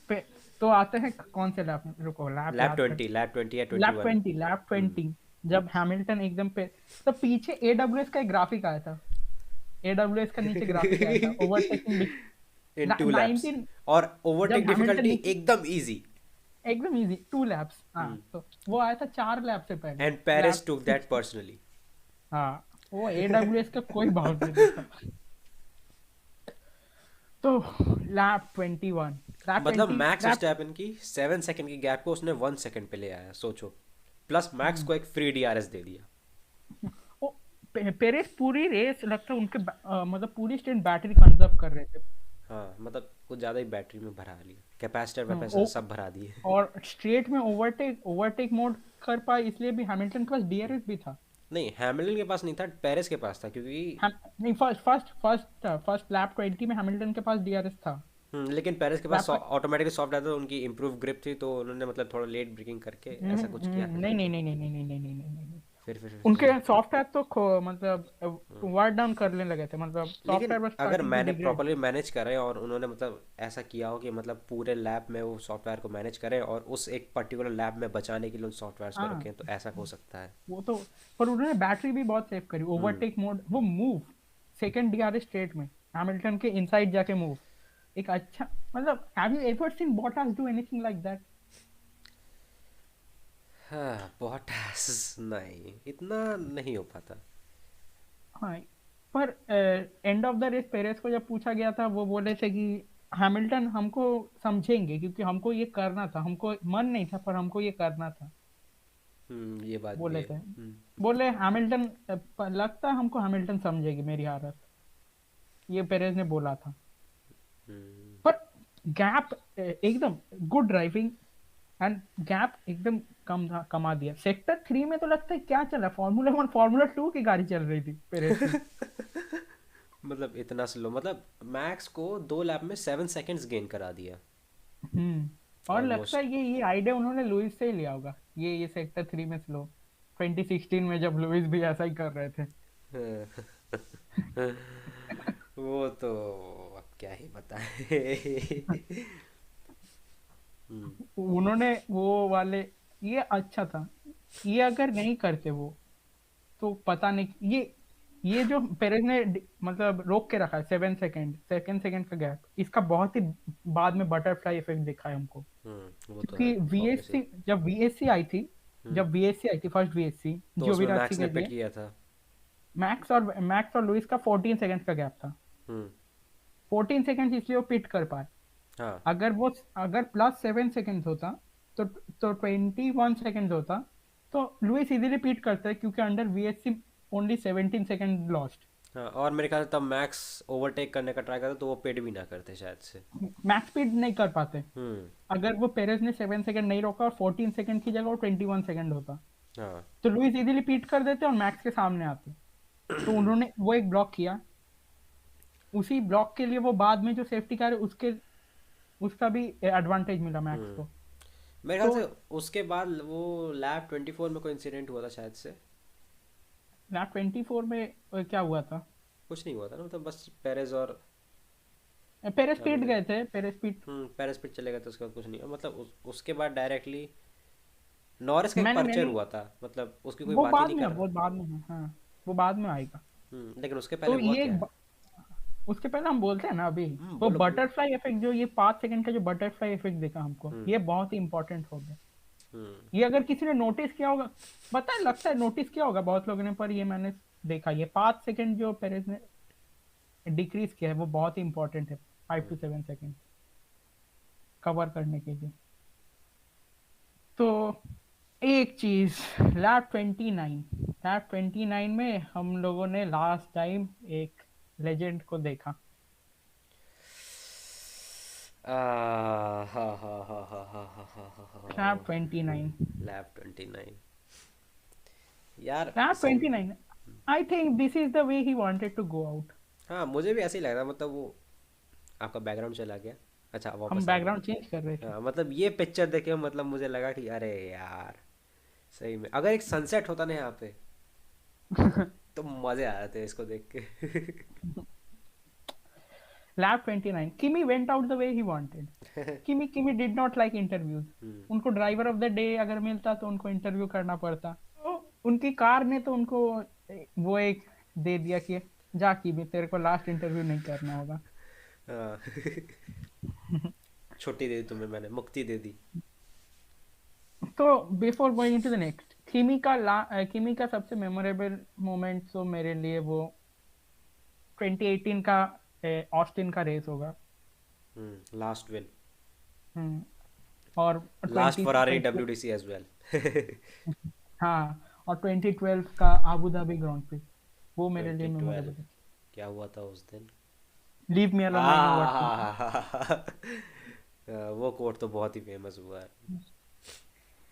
पे, तो आते हैं कौन से लैप, रुको लैप लैप याद कर। 20, लैप 20 या 21। लैप 20 जब हैमिल्टन एकदम पे, तो पीछे एडब्ल्यूएस का एक ग्राफिक आया था, एडब्ल्यूएस का नीचे ग्राफिक आया था, ओवरटेकिंग इन 2 लैप्स। 19, और जब ओवरटेक हैमिल्टन डिफिकल्टी एकदम इजी। एकदम इजी 2 लैप्स। हाँ, तो वो आया था 4 लैप से पहले, and Paris lap took that 60। Personally. हाँ, वो एडब्ल्यूएस का कोई बाउंस नहीं था। तो लैप मतलब 20 मैक्स लैप वर्स्टैपेन की 7 सेकंड की गैप को उसने 1 सेकंड पे ले आया, सोचो। प्लस मैक्स को एक फ्री डीआरएस दे दिया। वो पेरेस पूरी रेस लगता है उनके मतलब पूरी स्टेट बैटरी कंजर्व कर रहे थे। हाँ, मतलब कुछ ज़्यादा ही बैटरी में भरा लिया, कैपेसिटर हाँ, वैपेसिटर सब भरा दिए। और स्ट्रेट में ओवरटेक मोड कर पाए, इसलिए भी हैमिल्टन के पास डीआरएस भी था। नहीं, हैमिल्टन के पास नहीं था, पेरिस के पास था, क्योंकि नहीं, फर्स्ट लैप 20 में हैमिल्टन के पास डीआरएस था। लेकिन पेरिस के पास लैप ऑटोमेटिकली सॉफ्ट आता था, उनकी इम्प्रूव ग्रिप थी, तो उन्होंने मतलब थोड़ा लेट ब्रेकिंग करके ऐसा कुछ किया था नहीं नहीं करके। नहीं नहीं नहीं नहीं नहीं नहीं नहीं नहीं नहीं। फिर उनके सॉफ्टवेयर तो मतलब वार डाउन करने लगे थे, मतलब लेकिन सॉफ्टवेयर बस अगर स्टार्टिंग से मैंने डिग्रेड। प्रॉपरली मैनेज करें और उन्होंने मतलब ऐसा किया हो कि मतलब पूरे लैब में वो सॉफ्टवेयर को मैनेज करें और उस एक पर्टिकुलर लैब में बचाने के लिए उन सॉफ्टवेयर्स को हाँ, रखें, तो ऐसा हो सकता है। वो तो, पर उन्होंने बैटरी भी बहुत सेव करी, हम्म। ओवरटेक मोड, वो मूव सेकंड डीआरएस स्ट्रेट में हैमिल्टन के इनसाइड जाके मूव, एक अच्छा, मतलब have you ever seen Bottas do anything like that? हाँ, बहुत नहीं, इतना नहीं हो पाता। हाँ, पर end of the race Perez को जब पूछा गया था, वो बोले थे कि हैमिल्टन हमको समझेंगे, क्योंकि हमको ये करना था, हमको मन नहीं था पर हमको ये करना था, ये बात भी बोले है। थे। बोले हैमिल्टन, लगता है हमको हैमिल्टन समझेगी मेरी हालत, ये पेरेस ने बोला था। हम्म। पर गैप एकदम गुड ड्राइविंग, एंड गैप एकदम कमा दिया। सेक्टर 3 में तो लगता है क्या चला, फार्मूला 1 फार्मूला 2 की गाड़ी चल रही थी पेरेस की। मतलब इतना स्लो, मतलब मैक्स को 2 लैप में 7 सेकंड्स गेन करा दिया और लगता ऑलमोस्ट। है ये आइडिया उन्होंने लुइस से ही लिया होगा, ये सेक्टर 3 में स्लो, 2016 में जब लुइस भी ऐसा ही कर रहे थे। वो तो अब क्या ही बताए। उन्होंने वो वाले, ये अच्छा था, ये अगर नहीं करते वो, तो पता नहीं, ये जो पेरेज ने मतलब रोक के रखा है, 7 सेकंड का गैप, इसका बहुत ही बाद में बटरफ्लाई इफेक्ट दिखा है हमको। वो तो है क्योंकि ऑब्वियसली। वीएससी आई थी, फर्स्ट वीएससी तो उसमें जियोविराटसी मैक्स ने के पिट लिए, किया था। मैक्स और लुइस का 14 सेकंड का गैप था। 14 सेकंड इसलिए वो पिट कर पाए। हाँ। अगर +7 सेकंड होता तो 21 सेकंड होता, तो लुइस इजीली पीट करता है, क्योंकि under VSC only 17 second lost. हाँ, और मेरे ख्याल से तब मैक्स ओवरटेक करने का ट्राई करता तो वो पेड भी ना करते शायद से। मैक्स स्पीड नहीं कर पाते। हम्म। अगर वो पेरेज ने 7 सेकंड नहीं रोका और 14 सेकंड की जगह वो 21 सेकंड होता, हाँ। तो लुइस इजीली पीट कर देते और मैक्स के सामने आते। तो उन्होंने वो एक ब्लॉक किया, उसी ब्लॉक के लिए वो बाद में जो सेफ्टी कार है उसके उसका भी एडवांटेज मिला मैक्स को। हम्म। मेरे ख्याल तो से उसके बाद वो लैब 24 में कोई इंसिडेंट हुआ था शायद से। लैप 24 में क्या हुआ था? कुछ नहीं हुआ था ना, मतलब बस पेरेज और पेरेस पीट हैमिल्टन। गए थे, पेरेस पीट। पेरेज पे चले गए थे, उसके बाद कुछ नहीं, मतलब उसके बाद डायरेक्टली नॉरिस का एक मैंने पर्चर मैंने हुआ था, मतलब उसकी कोई वो बात ही बाद नहीं में कर है, रहा। वो बाद में है, हाँ। वो बाद में आएगा। लेकिन उसके पहले तो हुआ ये क्या है? उसके पहले हम बोलते हैं ना अभी, वो बोलो बोलो। बटरफ्लाई इफेक्ट, जो ये 5 सेकंड का जो बटरफ्लाई इफेक्ट देखा हमको, हम्म। ये बहुत ही इंपॉर्टेंट हो गया। हम्म। ये अगर किसी ने नोटिस किया होगा, पता है, लगता है नोटिस किया होगा बहुत लोगों ने, पर ये मैंने देखा, ये 5 सेकंड जो पेरेस ने डिक्रीज किया है वो बहुत ही इंपॉर्टेंट है, 5 to 7 सेकंड कवर करने के लिए। तो एक चीज, लैब 29 में हम लोगों ने लास्ट टाइम एक लेजेंड को देखा। हाँ हाँ हाँ हाँ हाँ हाँ हाँ हाँ लैब हाँ। 29 लैब 29। यार लैब सही में। 29 I think this is the way he wanted to go out. हाँ, मुझे भी ऐसे ही लग रहा, मतलब वो आपका बैकग्राउंड चला गया। अच्छा, हम वापस आ बैकग्राउंड गया। चेंज कर रहे थे। हाँ, मतलब ये पिक्चर देखे मतलब मुझे लगा कि अरे यार, सही में अगर एक सनसेट होता ना यहाँ पे तो मजे आ जाते इसको देख के। लैब 29, किमी went out the way he wanted. किमी डिड नॉट लाइक इंटरव्यूज। हम्म। उनको ड्राइवर ऑफ द डे अगर मिलता तो उनको इंटरव्यू करना पड़ता, तो उनकी कार ने तो उनको वो एक दे दिया कि जा किमी, तेरे को लास्ट इंटरव्यू नहीं करना होगा। हाँ। छुट्टी दे दी तुम्हें, मैंने मुक्ति दे दी। तो before going to the next, Kimi का सबसे मेमोरेबल मोमेंट तो मेरे लिए वो 2018 का ऑस्टिन का रेस होगा। Last win. हम्म, और last 20 Ferrari WDC as well. हाँ, और 2012 का आबू धाबी ग्रांड प्रिक्स, वो मेरे लिए 2012 मेमोरेबल है। क्या हुआ था उस दिन? Leave me alone, I know what to do. आ, वो कोट तो बहुत ही फेमस हुआ है।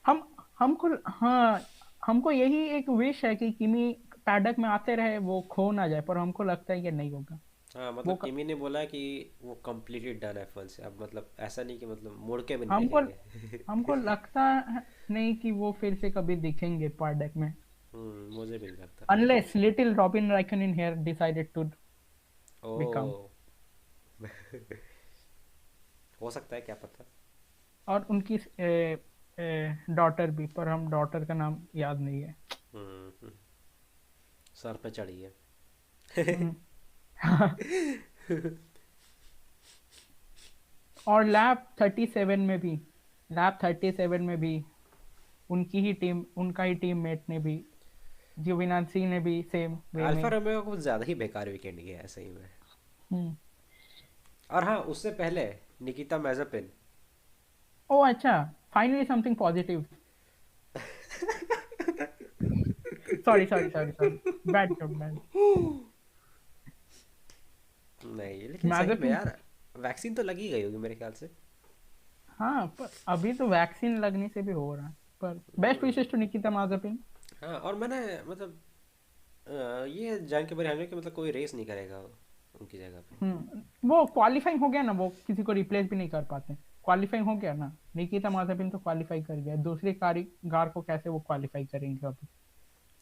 हम हमको हाँ, हमको यही एक विश है कि किमी पैडक में आते रहे, वो खो ना जाए, पर हमको लगता है कि नहीं होगा। हाँ, वो मतलब किमी ने बोला कि वो कम्प्लीटली डन है F1 से, अब मतलब ऐसा नहीं कि मतलब मुड़ के भी नहीं हमको देखेंगे। हमको लगता है नहीं कि वो फिर से कभी दिखेंगे पैडक में, मुझे भी नहीं लगता। Unless little Robin Raikkonen here decided to become. ओ। हो सकता है, क्या पता। और उनकी डॉटर भी, पर हम डॉटर का नाम याद नहीं है। हम्म। सर पे चढ़ी है। हम्म। और लैब 37 में भी उनका ही टीममेट ने भी, जियोविनांसी ने भी सेम वे अल्फा में। रोमियो का कुछ ज़्यादा ही बेकार वीकेंड गया है सही में। हम्म। और हाँ, उससे पहले निकिता मैज़ेपिन। ओ अच्छा, finally something positive. Sorry bad joke, bad. नहीं, लेकिन सही में मैज़ेपिन। यार, वैक्सीन तो लगी गई होगी मेरे ख्याल से। हाँ, पर अभी तो वैक्सीन लगने से भी हो रहा है। पर बेस्ट विशेष टू निकिता माज़ेपिन। हाँ, और मैंने मतलब ये जान के बड़े कि मतलब कोई रेस नहीं करेगा उनकी जगह पे। वो क्वालिफाइंग हो गया ना, वो किसी को रिप्लेस भी नहीं कर पाते। क्वालिफाइंग हो गया ना, निकिता माज़ेपिन तो क्वालिफाई कर गया, दूसरी कारीगार को कैसे वो क्वालिफाई करेंगे अभी?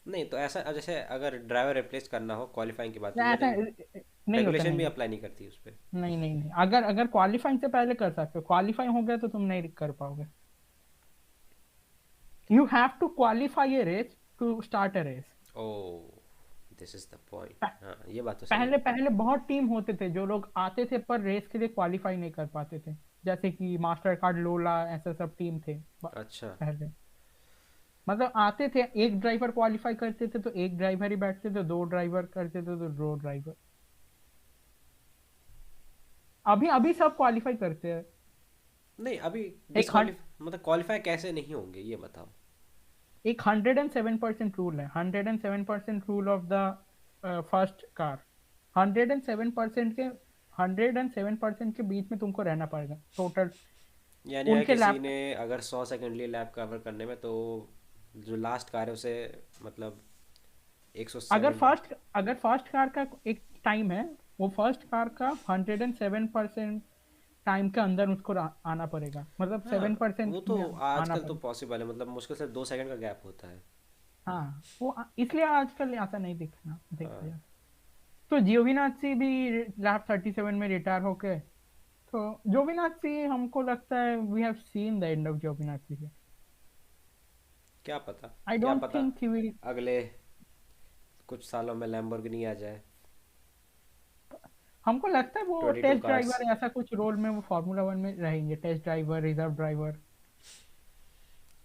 नहीं तो ऐसा, अब जैसे अगर ड्राइवर रिप्लेस करना हो क्वालिफाइंग की बात या नहीं, ऐसा नहीं होता, रेगुलेशन नहीं भी होता। अप्लाई नहीं करती उस पर। नहीं, अगर अगर क्वालिफाइंग से पहले कर सकते हो, क्वालिफाई हो गया तो तुम नहीं कर पाओगे। You have to qualify a race to start a race. Oh, this is the point. हाँ, ये बात तो सही है। पहले पहले बहुत टीम होते थे जो लोग आते थे पर रेस के लिए क्वालिफाई नहीं कर पाते थे, जैसे कि मास्टर कार्ड, लोला, ऐसे सब टीम थे अच्छा। पहले। मतलब आते थे, एक ड्राइवर क्वालिफाई करते थे तो एक ड्राइवर ही बैठते थे, दो ड्राइवर करते थे तो दो ड्राइवर। अभी अभी सब क्वालिफाई करते हैं। नहीं अभी एक हन, डिसक्वालीफाई मतलब क्वालिफाई कैसे नहीं होंगे ये बताओ। एक 107% रूल है, 107% rule of the first car. 107% के 107% के बीच में तुमको रहना पड़ेगा टोटल। यानी अगर उनके किसी लैप, ने अगर 100 सेकंड लिए लैप कवर करने में तो जो लास्ट कार है उसे मतलब 107। अगर फर्स्ट कार का एक टाइम है, वो फर्स्ट कार का 107% टाइम के अंदर उसको आना पड़ेगा, मतलब हाँ 7% वो तो में आना आजकल तो पड़ेगा। पॉसिबल है मतलब मुश्किल से 2 सेकंड का गैप होता है। हाँ, वो इसलिए आजकल ऐसा नहीं देखा हाँ जाता। तो जियोविनाची भी लैब 37 में रिटायर होके, तो जियोविनाची हमको लगता है we have seen the end of Giovinazzi. क्या पता, आई क्या डोंट पता थिंक ही विल। अगले कुछ सालों में लैम्बोर्गिनी आ जाए। हमको लगता है वो 22 टेस्ट कार्स। ड्राइवर ऐसा कुछ रोल में वो फार्मूला वन में रहेंगे, टेस्ट ड्राइवर, रिजर्व ड्राइवर।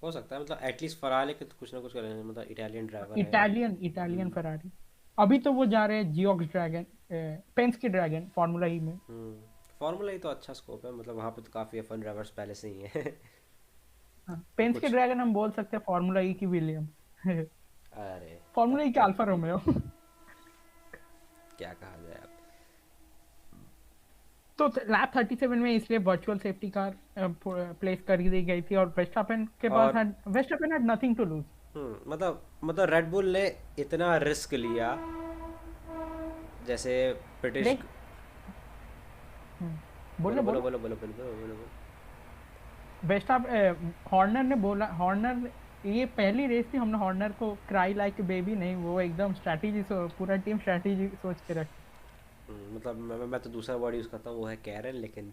हो सकता है मतलब एटलीस्ट फराले के तो कुछ ना कुछ करेंगे मतलब इटालियन ड्राइवर है। Italian Ferrari. अभी तो वो जा रहे हैं जियोक्स ड्रैगन, पेंस्के ड्रैगन फार्मूला ई में। फार्मूला ही तो अच्छा स्कोप है मतलब वहाँ पे तो काफ़ी एफ ड्राइवर्स पहले से ही हैं। हाँ, तो पेंस्के कुछ ड्रैगन हम बोल सकते हैं फार्मूला ई की विलियम्स। अरे फार्मूला तब ई के तो अल्फा रोमियो। क्या कहा जाए अब। तो लैब 37 में इसलिए वर्चुअल सेफ्टी कार प्लेस कर दी गई थी, और वेस्टापेन के पास और वेस्टापेन हैड नथिंग टू लूज। मतलब रेड बुल ने इतना रिस्क लिया जैसे ब्रिटिश। देख, बोलो बोलो बोलो बोलो। बोलो बोलो बोलो बोलो बोलो बोलो। वेस्टा हॉर्नर ने बोला, हॉर्नर, ये पहली रेस थी, हमने हॉर्नर को क्राई लाइक बेबी नहीं, वो एकदम स्ट्रैटेजी, पूरा टीम स्ट्रैटेजी सोच के रखी। मतलब मैं तो दूसरा वर्ड यूज़ करता हूँ वो है कैरन लेकिन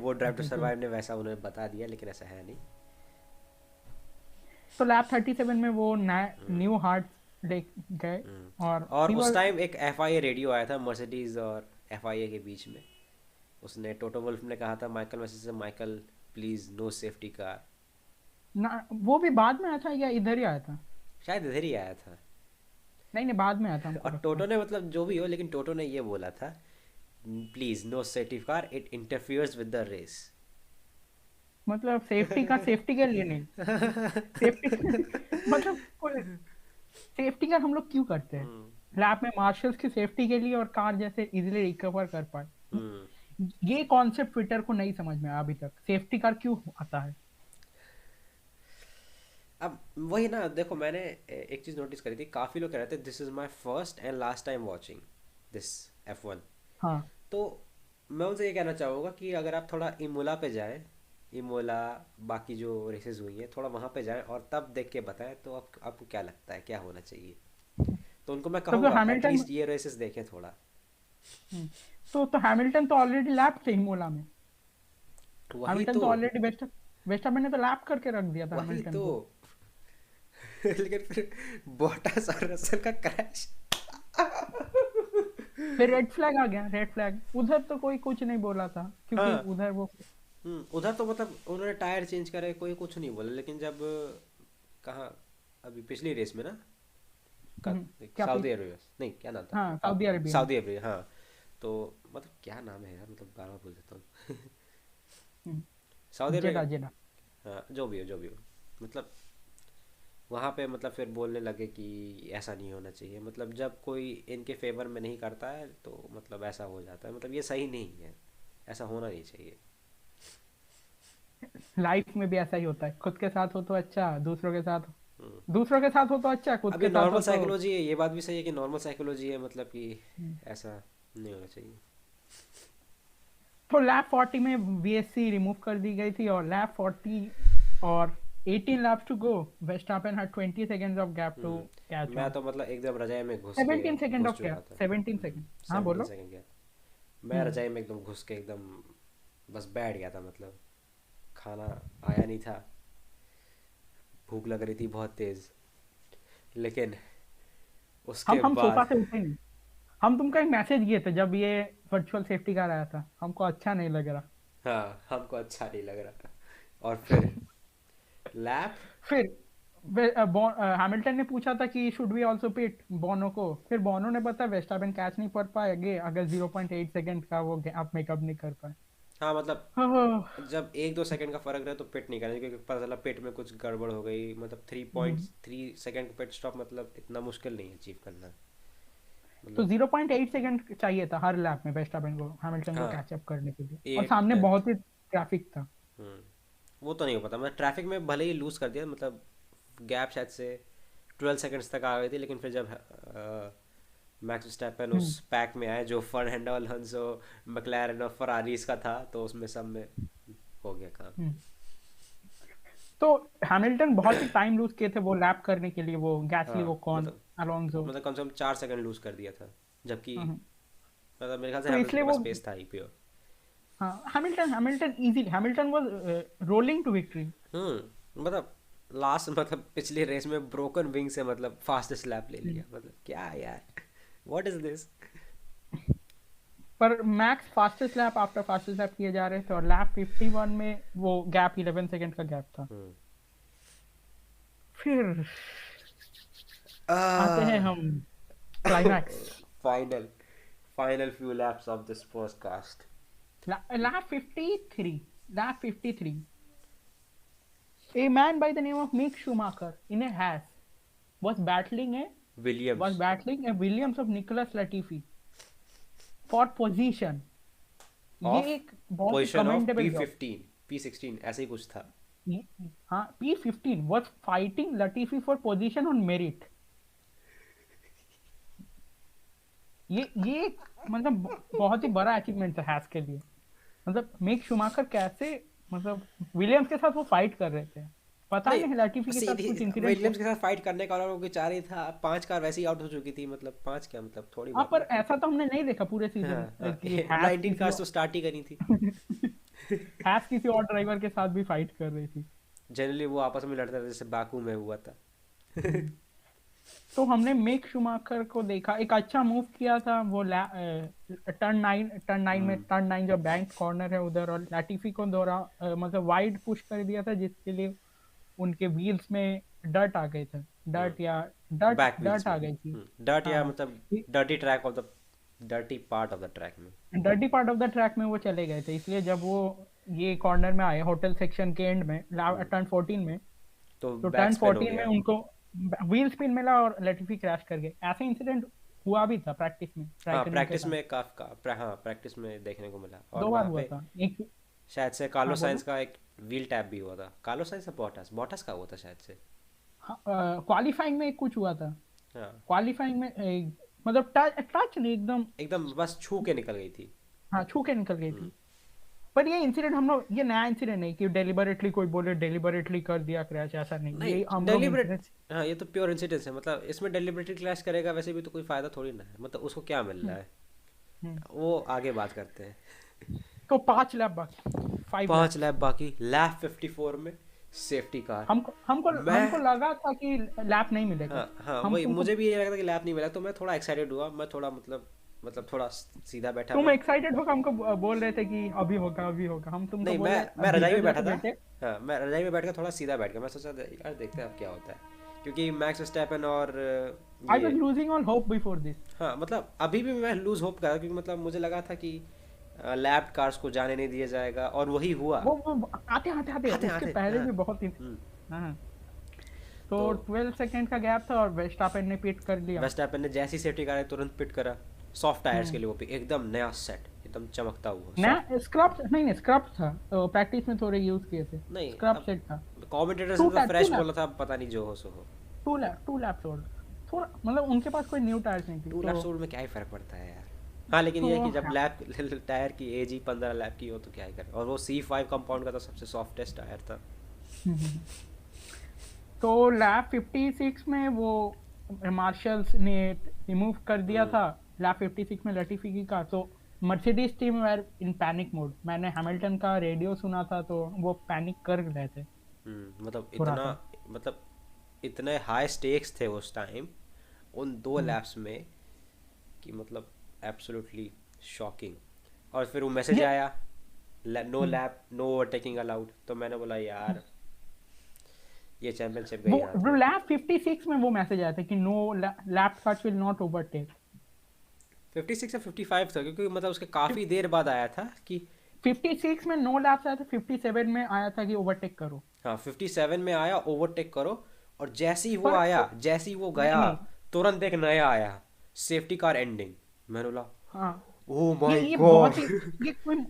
वो ड्राइव टू सरवाइव ने वैसा उन्हें बता दिया लेकिन ऐसा है नहीं। तो लैब 37 में वो न्यू हार्ट ले गए, और और ही उस वाज। टाइम एक एफ आई ए रेडियो आया था मर्सिडीज और एफ आई ए के बीच में। उसने टोटो वुल्फ ने कहा था माइकल मैसी से Michael please no safety car. ना, वो भी बाद में आया था या इधर ही आया था? शायद इधर ही आया था। नहीं नहीं, बाद में आया था हमको और लगता टोटो है। ने मतलब जो भी हो लेकिन टोटो ने ये बोला था please no safety car it interferes with the race. मतलब सेफ्टी का सेफ्टी के लिए नहीं, सेफ्टी मतलब सेफ्टी का हम लोग क्यों करते हैं? लैब में मार्शल्स की सेफ्टी के लिए, और कार जैसे इजीली रिकवर कर पाए। ये कॉन्सेप्ट ट्विटर को नहीं समझ में आया अभी तक, सेफ्टी कार क्यों आता है। अब वही ना देखो मैंने एक चीज़ नोटिस करी थी काफ़ी लोग कह रहे थे this is my first and last time watching this F1। हाँ। तो मैं उनसे ये कहना चाहूँगा कि अगर आप थोड़ा इमोला पे जाएं, इमोला बाकी जो रेसेस हुई हैं थोड़ा वहाँ पे जाएं और तब देख के बताएं तो आपको क्या लगता है क्या होना चाहिए। तो उनको मैं तब तो कहूँगा हैमिल्टन, एटलीस्ट ये रेसेस देखें थोड़ा। तो हैमिल्टन तो ऑलरेडी लैप थे हिमोला में। वही हैमिल्टन तो तो ऑलरेडी वेस्टापेन ने तो लैप करके रख दिया था वही हैमिल्टन तो को। लेकिन फिर बोटास और रसल का क्रैश। फिर रेड फ्लैग आ गया, रेड फ्लैग उधर तो कोई कुछ नहीं बोला था, क्योंकि हाँ उधर वो। उधर तो मतलब उन्होंने टायर चेंज करे कोई कुछ नहीं बोला लेकिन जब कहाँ अभी पिछली रेस में ना क्या सऊदी अरेबिया नहीं क्या नाम था हाँ, सऊदी अरेबिया में। सऊदी अरेबिया हाँ। तो मतलब क्या नाम है यार मतलब बार बार भूल देता हूँ। Saudi Jeddah Arabia. जेडा। हाँ जो भी हो मतलब वहाँ पे मतलब फिर बोलने लगे कि ऐसा नहीं होना चाहिए मतलब जब कोई इनके फेवर में नहीं करता है तो मतलब ऐसा हो जाता है मतलब ये सही नहीं है। ऐसा होना नहीं चाहिए। लाइफ में भी ऐसा ही होता है, खुद के साथ हो तो अच्छा, दूसरों के साथ हो तो अच्छा, खुद अब ये के साथ नॉर्मल हो तो। साइकोलॉजी है ये बात भी सही है कि नॉर्मल साइकोलॉजी है मतलब कि ऐसा नहीं होना चाहिए। तो लैब 40 में वीएससी रिमूव कर दी गई थी, और लैब 40 और 18 laps to go, Verstappen had 20 seconds of gap to catch मैं ऑन। तो मतलब एकदम रजाई में घुस के 17 सेकंड घुस ऑफ चुका गैप, था। 17 सेकंड। हाँ 17 बोलो। सेकंड गया। मैं हम्म रजाई में एकदम घुस के एकदम बस बैठ गया था मतलब खाना आया नहीं था। भूख लग रही थी बहुत तेज लेकिन उसके हम सोफा बाद से उठे नहीं। हम तुमको एक मैसेज किए थे जब ये वर्चुअल सेफ्टी कार आया था, हमको अच्छा नहीं लग रहा। हाँ हमको अच्छा नहीं लग रहा और फिर लैप फिर हैमिल्टन ने पूछा था कि शुड वी आल्सो पिट बोनो को, फिर बोनो ने बताया वेस्टापेन कैच नहीं कर पाएंगे अगर 0.8 सेकंड का वो गैप मेकअप नहीं कर पाए। हाँ मतलब हाँ, जब 1-2 सेकंड का फर्क रहे तो पिट नहीं करना, क्योंकि पता चला पिट में कुछ गड़बड़ हो गई, मतलब 3.3 सेकंड का पिट स्टॉप मतलब इतना मुश्किल नहीं है अचीव करना। तो मतलब 0.8 सेकंड चाहिए था हर लैप में वेस्टापेन को हैमिल्टन को हाँ, कैचअप करने के लिए, और एट सामने टेंथ बहुत ही ट्रैफिक था। वो तो नहीं हो पाता, मैं ट्रैफिक में भले ही लूज़ कर दिया, मतलब गैप शायद से 12 सेकंड्स तक आ गई थी, लेकिन फिर जब मैक्स वर्स्टैपेन उस हम्म पैक में आए जो फर्नांडो अलोंसो मैक्लैरेन और फरारीज का था, तो उसमें सब में हो गया काम। हम्म। तो हैमिल्टन बहुत ही टाइम लूज किए थे वो लैप करने के लिए, वो गैसली, वो हाँ कौन, मतलब अलोंसो। कम से कम 4 सेकंड लूज़ कर दिया था, जबकि हम्म। मतलब मेरे ख्याल से तो हैमिल्टन इसलिए के वो, पास पेस था ही प्योर। हाँ, Hamilton Hamilton easy, Hamilton was rolling to victory. मतलब लास्ट मतलब पिछली रेस में ब्रोकन विंग से मतलब फास्टेस्ट लैप ले लिया, मतलब क्या यार, व्हाट इज दिस। पर max fastest lap after fastest lap किए जा रहे थे, और लैप 51 में वो गैप 11 सेकंड का गैप था। फिर आते हैं हम climax. Final final few lapse of this podcast. Lap 53, lap 53, a man by the name of Mick Schumacher in a Haas was battling a was Williams, battling a Williams of Nicholas Latifi for position। ये of एक बहुत ही position of P commendable job. Fifteen P16 ऐसे ही कुछ था। हाँ, P15 was fighting Latifi for position on merit। ये एक मतलब बहुत ही बड़ा अचीवमेंट था हैस के लिए। मतलब मिक शूमाकर कैसे, मतलब विलियम्स के साथ वो फाइट कर रहे थे, पता नहीं, नहीं लैटिफी के साथ सीधी कुछ इंसिडेंट हुआ। विलियम्स के साथ फाइट करने का और वो बेचारा ही था, 5 कार वैसे ही आउट हो चुकी थी, मतलब 5 क्या मतलब थोड़ी हाँ, बहुत पर ना। ऐसा तो हमने नहीं देखा पूरे हाँ सीजन हाँ कि हैस 19 कार्स तो स्टार्ट ही करी थी। हैस किसी और ड्राइवर के साथ भी फाइट कर रही थी। जनरली वो आपस में लड़ते थे, जैसे बाकू में हुआ था। हम्म। तो हमने मिक शूमाकर को देखा, एक अच्छा मूव किया था वो टर्न नाइन में, हम्म टर्न 9 जो बैंक कॉर्नर है उधर, और लैटिफी को दौरा मतलब वाइड पुश कर दिया था, जिसके लिए उनके व्हील्स में डर्ट आ गए थे। हम्म डर्ट या डर्ट बैक व्हील्स डर्ट में आ गई थी। डर्ट, या हाँ, मतलब dirty track of the dirty part of the track में। Dirty part of the track में वो चले गए थे, इसलिए जब वो ये कॉर्नर में आए होटल सेक्शन के एंड में, टर्न 14 में, तो तो बैक टर्न स्पिन हो 14 में गया। उनको व्हील स्पिन मिला और लैटिफी क्रैश कर गए। ऐसा इंसिडेंट हुआ भी था प्रैक्टिस में हाँ राइकनिन के प्रैक्टिस साथ। में हाँ प्रैक्टिस में देखने को मिला, और 2 बार वहाँ हुआ पे था एक। शायद से कार्लो हाँ, साइंस बोलो। का एक व्हील टैप भी हुआ था, कार्लो साइंस या बॉटस बॉटस का हुआ था शायद से। हाँ, क्वालिफाइंग में कुछ हुआ था। हाँ क्वालिफाइंग में मतलब टच टच नहीं, एकदम। एकदम बस छू के निकल गई थी। हाँ, छू के निकल गई हम्म, थी। पर ये इंसिडेंट हम लोग, ये नया इंसिडेंट नहीं कि डेलिबरेटली कोई बोले डेलिबरेटली कर दिया क्रैश, ऐसा नहीं, नहीं ये हम लोग डेलिबरेट, इंसिडेंट। हाँ ये तो प्योर इंसिडेंस है, मतलब इसमें डेलिबरेटली क्लैश करेगा वैसे भी तो कोई फायदा थोड़ी ना है, मतलब उसको क्या मिल रहा है, वो आगे बात करते हैं। तो 5 लैप बाकी, 5 5 लैप्स। लैप बाकी, लैप 54 में सेफ्टी कार। हमको हमको मैं हमको लगा था कि लैप नहीं मिलेगा। हाँ हाँ हम वही तुमको मुझे भी ये लगा था कि लैप नहीं मिला, तो मैं थोड़ा एक्साइटेड हुआ, मैं थोड़ा मतलब थोड़ा सीधा बैठा तुम मैं। एक्साइटेड होकर हमको बोल रहे थे कि अभी होगा अभी होगा, हम तुमको नहीं, बोले मैं अब रजाई में धीरज बैठा रखो था। बेटे। हाँ मैं रजाई में बैठ कर थोड़ा सीधा बैठ गया, मैं सोचा था, यार देखते हैं अब क्या होता है, क्योंकि मैक्स वर्स्टैपेन और आई ये was losing all hope before this. हाँ मतलब अभी भी मैं लूज होप कर रहा, क्योंकि मतलब मुझे लगा था कि लैब कार्स को जाने नहीं दिया जाएगा, और वही हुआ। वो आते आते आते आते उसके आते पहले हाँ। भी बहुत ही। हम्म, हाँ, तो तो 12 सेकंड का गैप था और वेस्टापेन ने पिट कर लिया। वेस्टैपेन ने जैसी सेफ्टी कार आई तुरंत पिट करा, सॉफ्ट टायर्स के हम्म। लिए, वो भी एकदम नया सेट, एकदम चमकता हुआ सॉफ्ट। नया स्क्रब नहीं नहीं, स्क्रब था तो प्रैक्टिस में थोड़े यूज किए थे। नहीं स्क्रब अब सेट था। कमेंटेटर्स टू ने तो लैप टू फ्रेश लैप बोला था, अब पता नहीं जो हो सो हो। 2 लैप्स ओल्ड। थोड़ा मतलब उनके पास कोई न्यू टायर्स नहीं थी 2 लैप तो। सोल्ड में क्या ही फर्क पड़ता है यार। हाँ लेकिन तो ये है कि जब लैप टायर की एज ही 15 लैप की हो तो क्या ही करे, और वो C5 कंपाउंड का तो सबसे सॉफ्टेस्ट टायर था। तो लैप 56 में वो मार्शल्स ने रिमूव कर दिया हम्म था लैप 56 में लटीफी का। तो Mercedes team were in panic mode. मैंने हैमिल्टन का रेडियो सुना था तो वो पैनिक कर रहे थे मतलब थोड़ा इतना, सा। मतलब इतने हाई स्टेक्स थे उस टाइम उन 2 लैप्स में, कि मतलब एब्सोल्युटली शॉकिंग। और फिर वो मैसेज ये आया, no lap no overtaking allowed, तो मैंने बोला यार ये चैंपियनशिप गई यहाँ वो पे। लैप 56 में वो मैसेज आया था कि no lap cards will not overtake. 56 या 55 था, क्योंकि मतलब उसके काफ़ी देर बाद आया था कि 56 में नो लैप्स आया था, 57 में आया था कि ओवरटेक करो। हाँ 57 में आया ओवरटेक करो, और जैसे ही वो पर आया, जैसे ही वो नहीं गया, नहीं। तुरंत एक नया आया, सेफ्टी कार एंडिंग। मैंने बोला हाँ, ओ माय ये बहुत ही, गॉड। ये कोई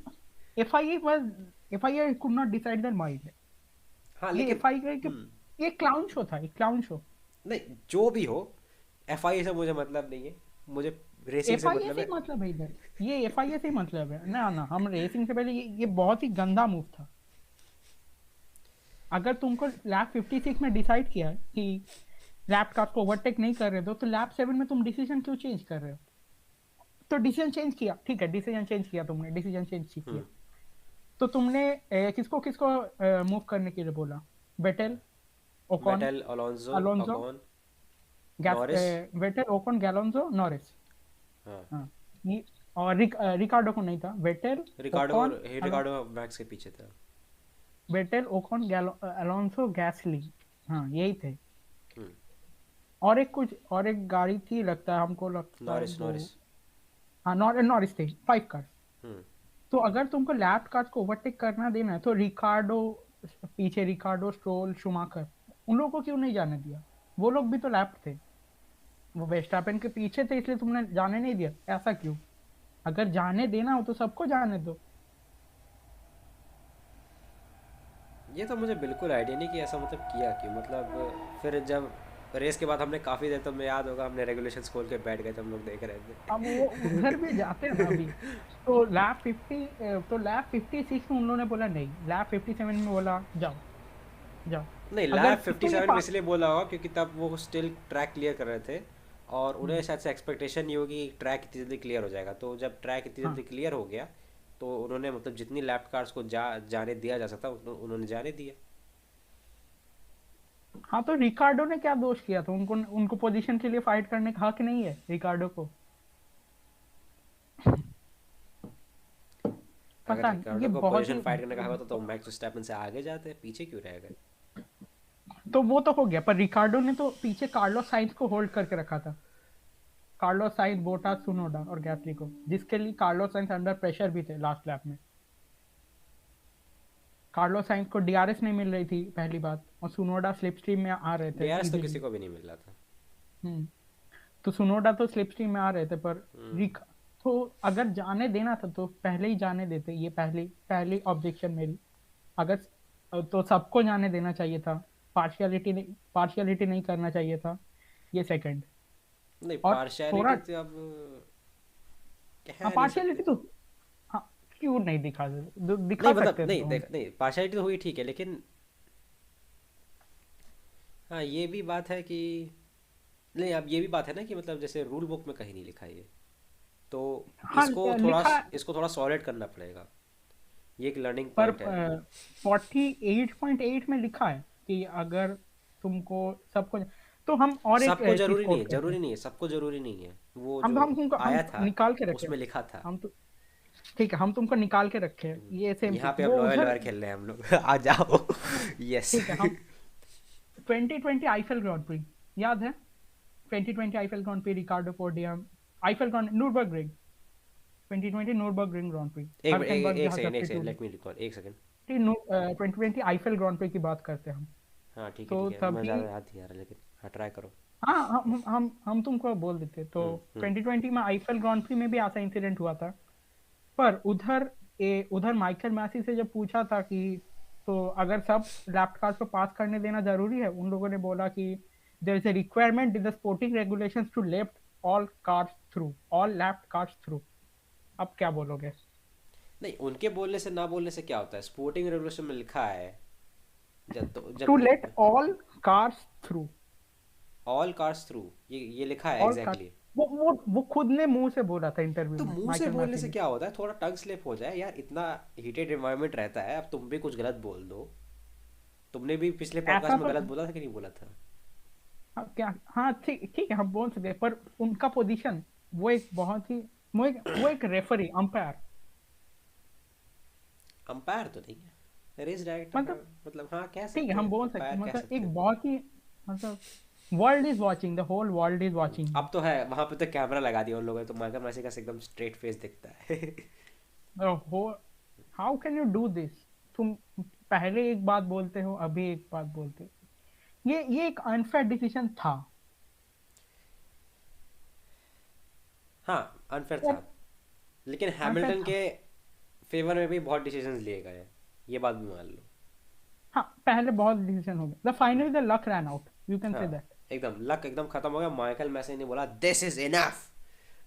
FIA was, FIA could not decide their mind. हाँ ये लेकिन एफआईए के, ये क्लाउन शो था, एक क्लाउन शो। नहीं जो भी हो, एफआईए से मुझे मतलब नहीं है, मुझे रेसिंग से एफआईए मतलब से ही है। मतलब है इधर, ये एफआईए से ही मतलब है ना ना। हम रेसिंग से पहले ये बहुत ही गंदा मूव था। अगर तुमको लैप 56 में डिसाइड किया कि लैप का आपको ओवरटेक नहीं कर रहे हो, तो लैप 7 में तुम डिसीजन क्यों चेंज कर रहे हो? तो डिसीजन चेंज किया, ठीक है, डिसीजन चेंज किया तुमने, डिसीजन चेंज किया। तो तुमने किसको किसको मूव करने के लिए बोला? Vettel, Ocon, Vettel, Alonso, Alonso, Ocon, Gasly, Norris. Vettel, Ocon, Alonso, Norris. हाँ हाँ, और रिकार्डो को नहीं था। Vettel, Ricciardo, Ocon, Ricciardo Max के पीछे था। Vettel, Ocon, Alonso, Gasly. हाँ, यही थे। हम्म, और एक कुछ और एक गाड़ी थी, लगता है, हमको लगता है नॉरिस, वो, नॉरिस। हाँ, नॉरिस थे, 5 कार्स। हम्म, तो अगर तुमको लैप कार्स को ओवरटेक करना देना है, तो रिकार्डो पीछे, रिकार्डो, स्ट्रोल, शुमाकर, उन लोगों को क्यों नहीं जाने दिया? वो लोग भी तो लैप थे, वो वेस्टापेन के पीछे थे, इसलिए तुमने जाने नहीं दिया। ऐसा क्यों? अगर जाने देना हो तो सबको जाने दो। ये तो मुझे बिल्कुल आइडिया नहीं कि ऐसा मतलब किया क्यों, मतलब फिर जब रेस के बाद हमने काफ़ी देर, तो मैं याद होगा हमने रेगुलेशंस खोल के बैठ गए थे, हम लोग देख रहे अब वो उधर भी जाते हैं ना अभी। तो लैप 50, तो लैप 56 में उन लोगों ने बोला नहीं, लैप 57 में बोला जाओ, जाओ। थे। नहीं अगर लैब तो ये 57 में इसलिए बोला होगा क्योंकि तब वो स्टिल ट्रैक क्लियर कर रहे थे, और उन्हें हम्म, शायद से एक्सपेक्टेशन नहीं होगी कि ट्रैक इतनी जल्दी क्लियर हो जाएगा। तो जब ट्रैक इतनी हाँ जल्दी क्लियर हो गया, तो उन्होंने मतलब जितनी लैप कार्स को जाने दिया जा सकता उन्होंने जाने दिया। हाँ। तो रिकार्डो ने क्या दोष किया था? उनको उनको पोजीशन के लिए फाइट करने का हक नहीं है रिकार्डो को? अगर पता नहीं, ये रिकार्डो को बहुत पोजीशन ही, फाइट करने का होता तो मैक्स वर्स्टैपन से आगे जाते, पीछे क्यों रह गए? तो वो तो हो गया, पर रिकार्डो ने तो पीछे कार्लोस साइंस को होल्ड करके रखा था। कार्लोस साइंस, बोटास, सुनोडा और गैसली को, जिसके लिए कार्लोस साइंस अंडर प्रेशर भी थे लास्ट लैप में। कार्लोस साइंस को डीआरएस नहीं मिल रही थी पहली बात, और सुनोडा स्लिप स्ट्रीम में आ रहे थे डीआरएस तो इजीली। किसी को भी नहीं मिल रहा था। हम्म। तो सुनोडा तो स्लिप स्ट्रीम में आ रहे थे, पर हम्म, रिक तो अगर जाने देना था तो पहले ही जाने देते। ये पहली पहली ऑब्जेक्शन मेरी। अगर तो सबको जाने देना चाहिए था, पार्शियलिटी नहीं करना चाहिए था। ये सेकंड। नहीं और थोड़ा, पार्शियलिटी तो अब हाँ, कह नहीं पार्शियलिटी सकते। तो, हाँ, क्यों नहीं दिखा नहीं मतलब सकते थे नहीं तो हम। देख, नहीं पार्शियलिटी तो हुई ठीक है, लेकिन हाँ ये भी बात है कि, नहीं अब ये भी बात है ना कि मतलब जैसे रूल बुक में कहीं नहीं लिखा है ये, तो हाँ, इसको थोड़ा, लिखा। इसको थोड़ा सॉलिड करना पड़ेगा। ये एक लर्निंग पर पॉइंट है। 48.8 में लिखा है कि अगर तुमको सबको, तो हम और एक सबको चीज जरूरी नहीं कोट है, करते हैं। जरूरी नहीं है, सबको जरूरी नहीं है, वो हम जो तुमको हम आया था निकाल के रखे हैं। उसमें लिखा था। हम तो, ठीक है, हम तुमको निकाल के रखे हैं, ये सेम यहाँ चीज पे अब वो लॉयर उधर। लॉयर खेल रहे हैं हम लोग। आ जाओ। यस। ठीक है, हम 2020 आईफेल ग्रांड प्री, याद है? 2020 Eifel Grand Prix, Ricciardo podium, Eifel Grand, Nurburgring, 2020 Nurburgring Grand Prix, एक एक हल्केनबर्ग एक जहाँ सेकंड, एक second, substitute. Let me recall, एक सेकंड। 2020 आईफेल ग्रांड प्री की बात करते हैं हम। हाँ ठीक है तो ठीक है, मैं तभी, ज़्यादा याद नहीं आ रहा, लेकिन हाँ ट्राई करो। हाँ, हम तुमको बोल देते। तो हम्म, हम्म। 2020 में आईफेल ग्रांड प्री में भी ऐसा इंसिडेंट हुआ था। पर उधर माइकल मैसी से जब पूछा था कि तो अगर सब लैप कार्स को पास करने देना जरूरी है, उन लोगों ने बोला कि there is a requirement in the sporting regulations to left all cars through, all left cars through. अब क्या बोलोगे? नहीं उनके बोलने से ना बोलने से क्या होता है, स्पोर्टिंग रेगुलेशन में लिखा है, जब तो टू जब let all cars through, all cars through, ये लिखा है ऑल कार्स। एग्जैक्टली। वो खुद ने मुंह से बोला था इंटरव्यू तो में, मुंह से माइकल बोलने मैसी से ने। क्या होता है, थोड़ा टंग स्लिप हो जाए यार, इतना हीटेड एनवायरनमेंट रहता है, अब तुम भी कुछ गलत बोल दो। तुमने भी पिछले पॉडकास्ट ऐसा में तो, गलत बोला था कि नहीं बोला था? हाँ, क्या, हाँ, ठीक ठीक है, हम बोल सकते हैं, पर उनका पोजीशन, वो एक बहुत ही, वो एक रेफरी, अंपायर। अंपायर तो नहीं है। रेस डायरेक्टर, हाँ मतलब मतलब हाँ कह ठीक है, सकते हम हैं, बोल सकते फायर हैं, कह मतलब सकते एक हैं। बहुत ही, मतलब world is watching, the whole world is watching अब तो है वहां पे, तो कैमरा लगा दिया उन लोगों ने, तो माइकल मैसी का एकदम स्ट्रेट फेस दिखता है। हो। How can you do this? तुम पहले एक बात बोलते हो, अभी एक बात बोलते हो। ये एक अनफेयर डिसीजन था। हाँ अनफेयर था, और लेकिन अनफेयर हैमिल्टन था। के फेवर में भी बहुत डिसीजंस लिए गए हैं, ये बात भी मान लो। हाँ, पहले बहुत डिसीजन हो गया, the finally the luck ran out, you can हाँ से दैट। एकदम लक एकदम खत्म हो गया, माइकल मैसी ने बोला this is enough,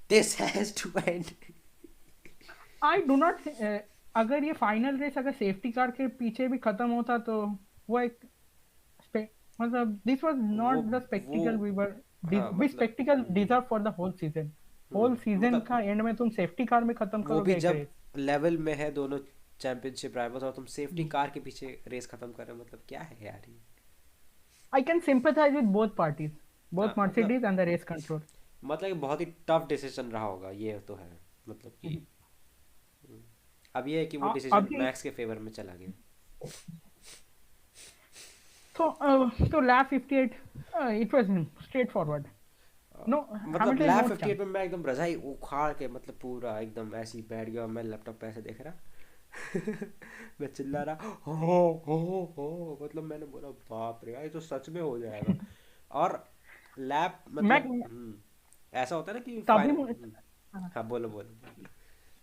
this has to end. I do not, अगर ये फाइनल रेस अगर सेफ्टी कार के पीछे भी खत्म होता तो वो एक स्pe- मतलब दिस वाज वो नॉट द वो स्पेक्टिकल वी वर, हाँ वी मतलब spectacle deserve for the whole season. Whole season मतलब का एंड में तुम सेफ्टी कार में खत्म वो भी करोगे एक जब रेस। लेवल में है दोनों चैंपियनशिप राइवल्स, और तुम सेफ्टी कार के पीछे रेस खत्म कर रहे हो, मतलब क्या है यार ये। I can sympathise with both parties, हाँ बोथ मतलब Mercedes and the race control. मतलब बहुत ही टफ डिसीजन रहा होगा ये तो है, मतलब कि अब ये है कि वो डिसीजन अभी मैक्स के फेवर में चला गया। तो lap 58, it was straightforward, no मतलब Hamilton lap no fifty chance. एट में मैं एकदम रजाई उखाड़ के, मतलब पूरा एकदम ऐसे ही बैठ गया, और मैं लैपटॉप पे ऐसे देख रहा। मैं चिल्ला रहा हो, मतलब मैंने बोला बाप रे यार, ये तो सच में हो जाएगा। और लैब मैं मतलब ऐसा होता है ना कि तभी फाइनल। मुझे हाँ, हाँ बोलो बोलो बोलो।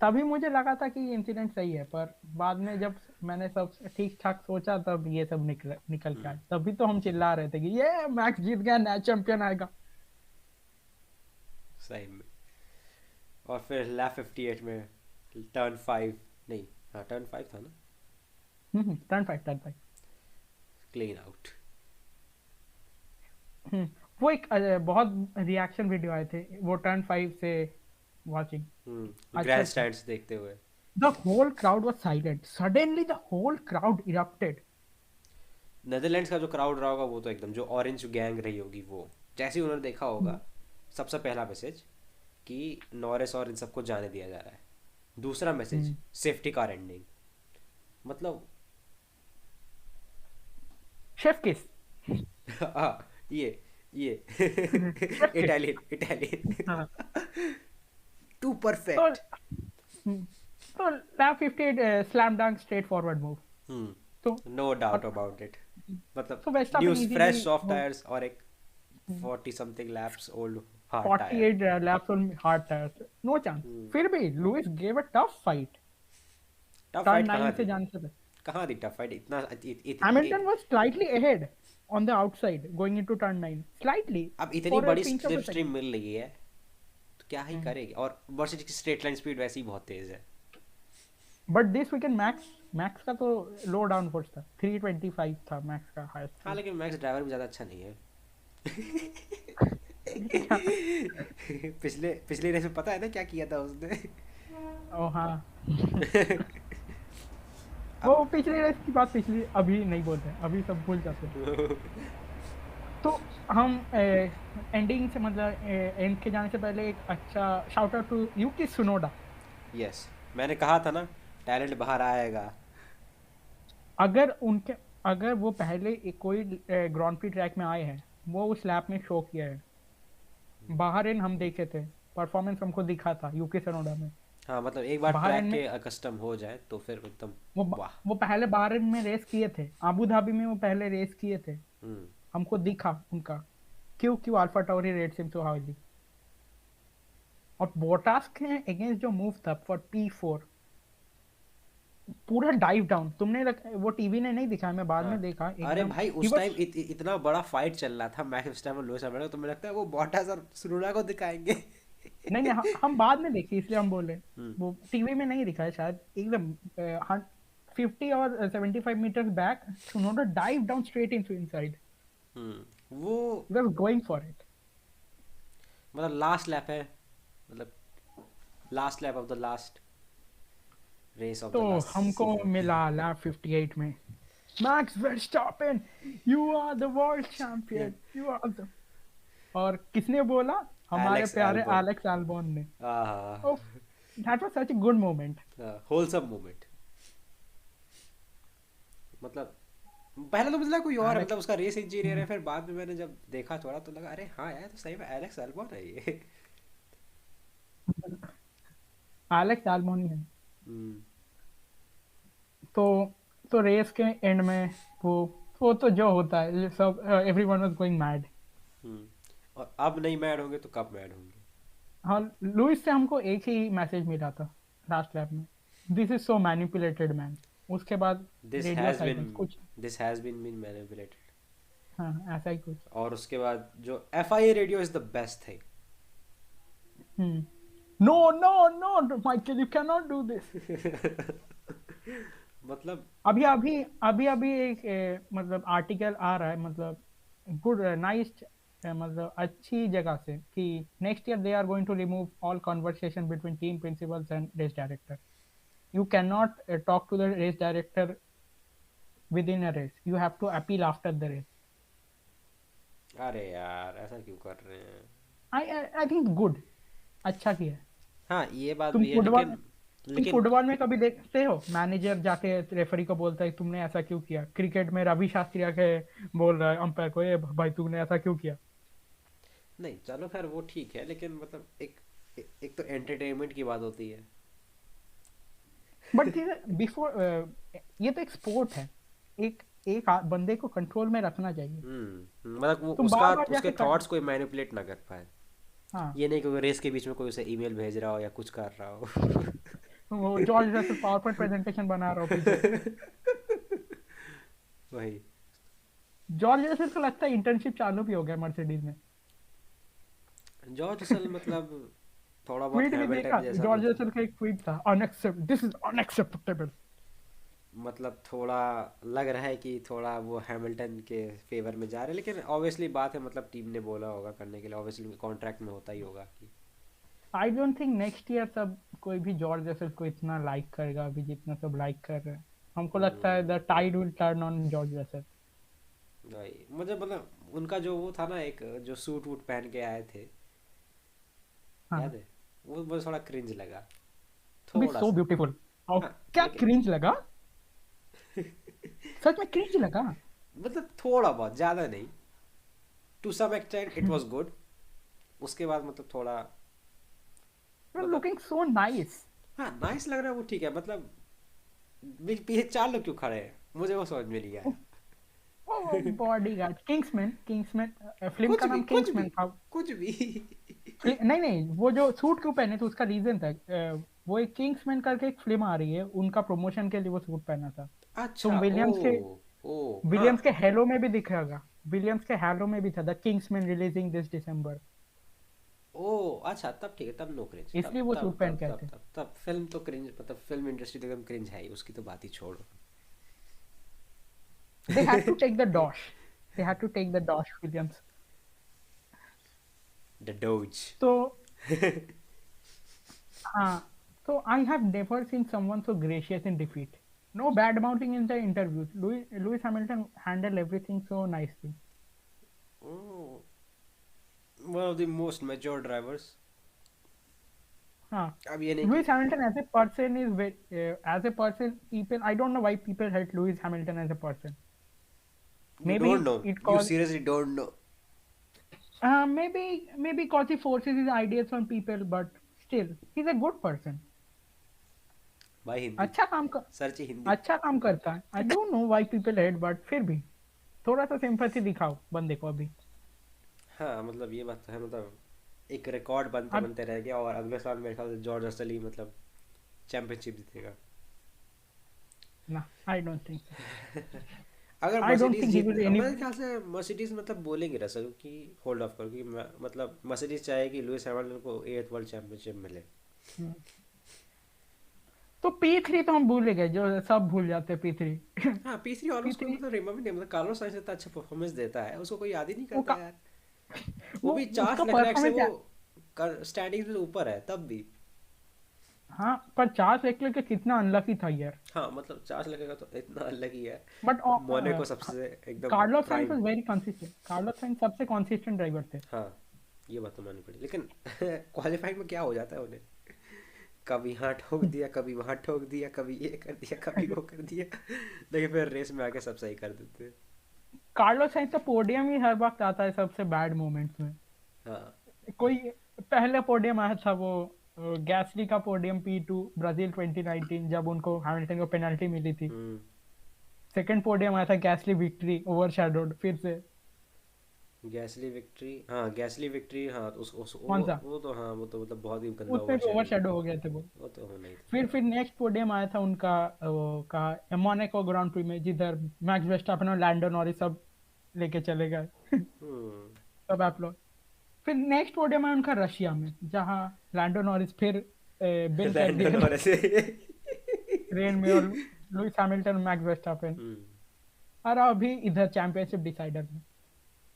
तभी मुझे लगा था कि इंसिडेंट सही है, पर बाद में जब मैंने सब ठीक ठाक निकल तब ये सब निकल के आया, तभी तो हम चिल्ला रहे थे कि ये मैक्स जीत गया, नया चैंपियन आएगा। सही में। और फिर लैब 58 में टर्न 5, नहीं, हाँ टर्न 5 था ना, turn five, turn five. Clean out. वो एक बहुत रिएक्शन वीडियो आए थे वो टर्न फाइव से वाचिंग। अच्छा ग्रैंड था। स्टैंड्स देखते हुए। The whole crowd was silent. Suddenly, the whole crowd erupted. Netherlands का जो क्राउड रहा होगा वो तो एकदम, जो ऑरेंज गैंग रही होगी वो, जैसे ही उन्होंने देखा होगा, सबसे पहला मैसेज कि नॉरिस और इन सबको जाने दिया जा रहा है, दूसरा मैसेज सेफ्टी कार एंडिंग, मतलब Chef kiss. ये Chef kiss. इटालियन इटालियन हाँ। टू तो परफेक्ट। तो lap 58 slam dunk straightforward move. तो नो डाउट और अबाउट इट, मतलब तो Verstappen news easily fresh soft वो टायर्स और एक 40 something lapse old hard tyre. 48 laps on hard tires. No chance. फिर भी Lewis gave a tough fight. Tough turn fight 9 कहाँ से थी, जाने से पहले कहाँ थी टफ फाइट, इतना Hamilton was slightly ahead on the outside going into turn 9. Slightly अब इतनी for a बड़ी pinch of slip a stream second. मिल रही है तो क्या ही करेगी, और मर्सिडीज की स्ट्रेट लाइन स्पीड वैसे ही बहुत तेज है। But this weekend Max का तो लो डाउन फोर्स था, 325 था मैक्स का हाईएस्ट हाँ स्पीड। लेकिन मैक्स ड्राइवर भी ज़्यादा अच्छा नहीं है। पिछले पिछले रेस में पता है ना क्या किया था उसने। ओ हाँ। वो अब पिछले रेस की बात पिछली, अभी नहीं बोलते, अभी सब भूल जाते हैं। तो हम एंडिंग से मतलब एंड के जाने से पहले एक अच्छा shout out to Yuki सुनोडा। Yes, मैंने कहा था ना टैलेंट बाहर आएगा। अगर उनके अगर वो पहले कोई ग्रांड प्री ट्रैक में आए हैं, वो उस लैप में शो किया है। बाहर इन हम देखे थे, परफॉर्मेंस हमको दिखा था यूकी सुनोडा में। हाँ मतलब एक बार बाहर ट्रैक में के अकस्टम हो जाए तो फिर एकदम वो वाह। वो पहले बाहर में रेस किए थे, अबू धाबी में वो पहले रेस किए थे, हम्म हमको दिखा उनका क्यों क्यों Alpha Tauri rates him so highly. और बोटास के अगेंस्ट जो मूव था फॉर P4, पूरा डाइव डाउन, वो टीवी ने नहीं दिखाया, मैं बाद हाँ। में देखा अरे एकदम। भाई ही उस टाइम वाज इतना बड़ा फाइट चल रहा था मैक्स वर्स्टैपेन और लुइस हैमिल्टन, तो मुझे लगता है वो बॉटास और सुनोडा को दिखाएंगे। नहीं नहीं, हम बाद में देखे इसलिए हम बोले। हम्म वो टीवी में नहीं दिखाया शायद, एकदम 50 और 75 metre back Tsunoda dive down straight into inside, वो ही वाज गोइंग फॉर इट। मतलब लास्ट लैप है, मतलब last lap of the last race of तो द लास्ट हमको सीजन। मिला लैप 58 में Max Verstappen, you are the world champion, you are the. और किसने बोला? हमारे एलेक्स प्यारे एल्बन। एलेक्स एल्बोन ने। हाँ, oh, that was such a good moment. Wholesome moment. मतलब पहले तो मुझे लगा कोई और है, मतलब एलेक्स। उसका रेस इंजीनियर है, फिर बाद में मैंने जब देखा थोड़ा तो लगा अरे हाँ यार, तो सही में एलेक्स एल्बॉन है ये। एलेक्स एल्बोन ही है। हम्म। तो तो रेस के एंड में वो वो तो जो होता है ये सब, एवरीवन वाज गोइंग मैड। हम्म। और अब नहीं मैड होंगे तो कब मैड होंगे? हाँ, लुइस से हमको एक ही मैसेज मिला था लास्ट लैप में, this is so manipulated man. उसके बाद this radio has been silence कुछ। This has been manipulated. हाँ, ऐसा ही कुछ। और उसके बाद जो F I A radio is the best thing. No no no Michael, you can not do this. मतलब अभी अभी अभी अभी एक मतलब आर्टिकल आ रहा है, मतलब गुड नाइस, मतलब अच्छी जगह से कि next year they are going to remove all conversation between team principals and race director. You cannot talk to the race director within a race. You have to appeal after the race. अरे यार ऐसा क्यों कर रहे हैं? I think good, अच्छा किया है। हाँ ये बात तुम भी है, फुटबॉल लेकिन तुम लेकिन फुटबॉल में कभी देखते हो मैनेजर जाके रेफरी को बोलता है तुमने ऐसा क्यों किया? क्रिकेट में रवि शास्त्री आके बोल रहा है अंपायर को, ये भाई तूने ऐसा क्यों किया? नहीं चलो खैर वो ठीक है, लेकिन मतलब एक तो एंटरटेनमेंट की बात होती है। बट बिफोर, ये तो एक स्पोर्ट है। एक एक बंदे को कंट्रोल में रखना चाहिए। मतलब वो तुम उसका बार बार उसके जाके थॉट्स कोई मैनिपुलेट ना कर पाए। हाँ, ये नहीं कि रेस के बीच में कोई उसे ईमेल भेज रहा हो या कुछ कर रहा हो। वो George Russell power point presentation बना रहा हो पीछे। वही। जॉर्ज रसल को लगता है इंटर्नशिप चालू भी हो गया मर्सिडीज में। जॉर्ज असल मतलब थोड़ा बहुत ट्वीट भी देखा, हैमिल्टन जैसा जॉर्ज मतलब। रसल का एक ट्वीट था, अनएक्सेप्ट दिस इज अनएक्सेप्टेबल। मतलब थोड़ा लग रहा है कि थोड़ा वो हैमिल्टन के फेवर में जा रहे हैं, लेकिन ऑब्वियसली बात है, मतलब टीम ने बोला होगा करने के लिए, ऑब्वियसली कॉन्ट्रैक्ट में होता ही होगा कि। I don't think next year सब कोई भी जॉर्ज रसल को इतना लाइक करेगा अभी जितना सब लाइक कर रहे हैं। हमको लगता है the tide will turn on George Russell. भाई मुझे मतलब उनका जो वो था ना, एक जो सूट वूट पहन के आए थे, हाँ, याद है? वो मुझे थोड़ा क्रिंज लगा, बी थोड़ा सो सा। ब्यूटीफुल। और हाँ क्या लेकिन क्रिंज लगा, सच में क्रिंज लगा। मतलब थोड़ा बहुत, ज़्यादा नहीं। To some extent it was good. उसके बाद मतलब थोड़ा मतलब लुकिंग सो नाइस। हाँ नाइस लग रहा है वो, ठीक है मतलब। पीछे चार लोग क्यों खड़े हैं, मुझे वो समझ में नहीं आया। बॉडीगार्ड, किंग्समैन, किंग्समैन फिल्म कुछ का भी नाम कुछ भी किंग्समैन था। कुछ भी। नहीं नहीं, वो जो सूट क्यों पहने थे उसका रीजन था, वो एक किंग्समैन करके एक फिल्म आ रही है, उनका प्रमोशन के लिए वो सूट पहना था। तुम अच्छा ओ। विलियम्स के ओ हाँ। विलियम्स के हेलो में भी दिखेगा। विलियम्स के हेलो में भी था, द किंग्समैन रिलीजिंग दिस दिसंबर। ओ अच्छा, तब ठीक है, तब नो क्रिंज, तब इसलिए वो तब सूट पहन तब के आए तब थे। तब तब फिल्म तो क्रिंज, मतलब फिल्म इंडस्ट्री तो एकदम क्रिंज है ही, उसकी तो बात ही छोड़ो। They had to take the dosh, they had to take the dosh Williams. The dose. तो हाँ, so I have never seen someone so gracious in defeat. No bad mouthing in the interviews. Lewis Hamilton handled everything so nicely. One of the most mature drivers. हाँ, अब ये नहीं कि Lewis Hamilton as a person is very, as a person, people, I don't know why people hate Lewis Hamilton as a person. You don't Maybe know, it you cause, seriously don't know. maybe cause he forces his ideas on people, but still, he's a good person. भाई हिंदी, अच्छा काम कर, search Hindi. अच्छा काम करता है। I don't know why people hate, but फिर भी थोड़ा सा सिंपैथी दिखाओ बंदे को अभी। हाँ मतलब ये बात तो है, मतलब एक रिकॉर्ड बनते अब बनते रह गया, और अगले साल मेरे ख्याल से जॉर्ज रसल ही मतलब चैंपियनशिप जीतेगा। ना, आई डोंट थिंक सो। अगर I don't Mercedes think he जीत, विल एनी। मेरे ख्याल से मर्सिडीज मतलब बोलेंगे रसल कि होल्ड ऑफ करो, कि मतलब मर्सिडीज चाहे कि लुइस हैमिल्टन को 8th वर्ल्ड चैंपियनशिप मिले। तो P3 तो हम भूल ही गए, जो सब भूल जाते हैं P3। हाँ P3 ऑलमोस्ट कोई P3 मतलब रिमेम्बर नहीं, मतलब कार्लोस साइंस इतना अच्छा परफॉर्मेंस देता है, उसको कोई याद ही नहीं वो करता का, यार। वो भी उसका चार्ल्स लेक्लैक से परफॉर्मेंस वो है। स्टैंडिंग से ऊपर है तब भी। हाँ, पर चार्ल्स लेक्लर्क के कितना अनलकी था यार। हाँ मतलब चार्ल्स लेक्लैक का तो इतना अलग ही है। बट मोनेको सबसे एकदम Carlos science prime. Was very consistent, Carlos science सबसे कंसिस्टेंट ड्राइवर थे। हाँ ये बात तो माननी पड़ी, लेकिन क्वालिफाइंग में क्या हो जाता है उन्हें, कभी यहाँ ठोक दिया, कभी वहाँ ठोक दिया, कभी ये कर दिया, कभी वो कर दिया। लेकिन फिर रेस में आके सब सही कर देते हैं। कार्लोस साइंस का पोडियम ही हर वक्त आता है सबसे बैड मोमेंट्स में। हाँ। कोई पहले पोडियम आया था वो गैसली का पोडियम P2 ब्राजील 2019, जब उनको हैमिल्टन को पेनल्टी मिली थी। हम्म। सेकंड पोडियम आया था गैसली विक्ट्री ओवरशैडोड फिर से गैसली विक्ट्री, हाँ गैसली विक्ट्री, हाँ उस मोंजा, वो तो हाँ, वो तो मतलब बहुत ही गंदा उसमें ओवर भी शेडो। ओवरशैडो हो गए थे वो। वो तो होना ही था। फिर नेक्स्ट पोडियम आया था उनका वो का मोनाको ग्रांड प्री में, जिधर मैक्स वर्स्टैपेन और लैंडो नॉरिस सब लेके चले गए। हम्म। सब आप लोग। फिर नेक्स्ट पोडियम है उनका रशिया में, जहाँ लैंडो नॉरिस फिर बिल कर लैंडन दिए और ऐसे। रेन में, और लुइस हैमिल्टन, मैक्स वर्स्टैपेन। हम्म। और अभी इधर चैंपियनशिप डिसाइडर में,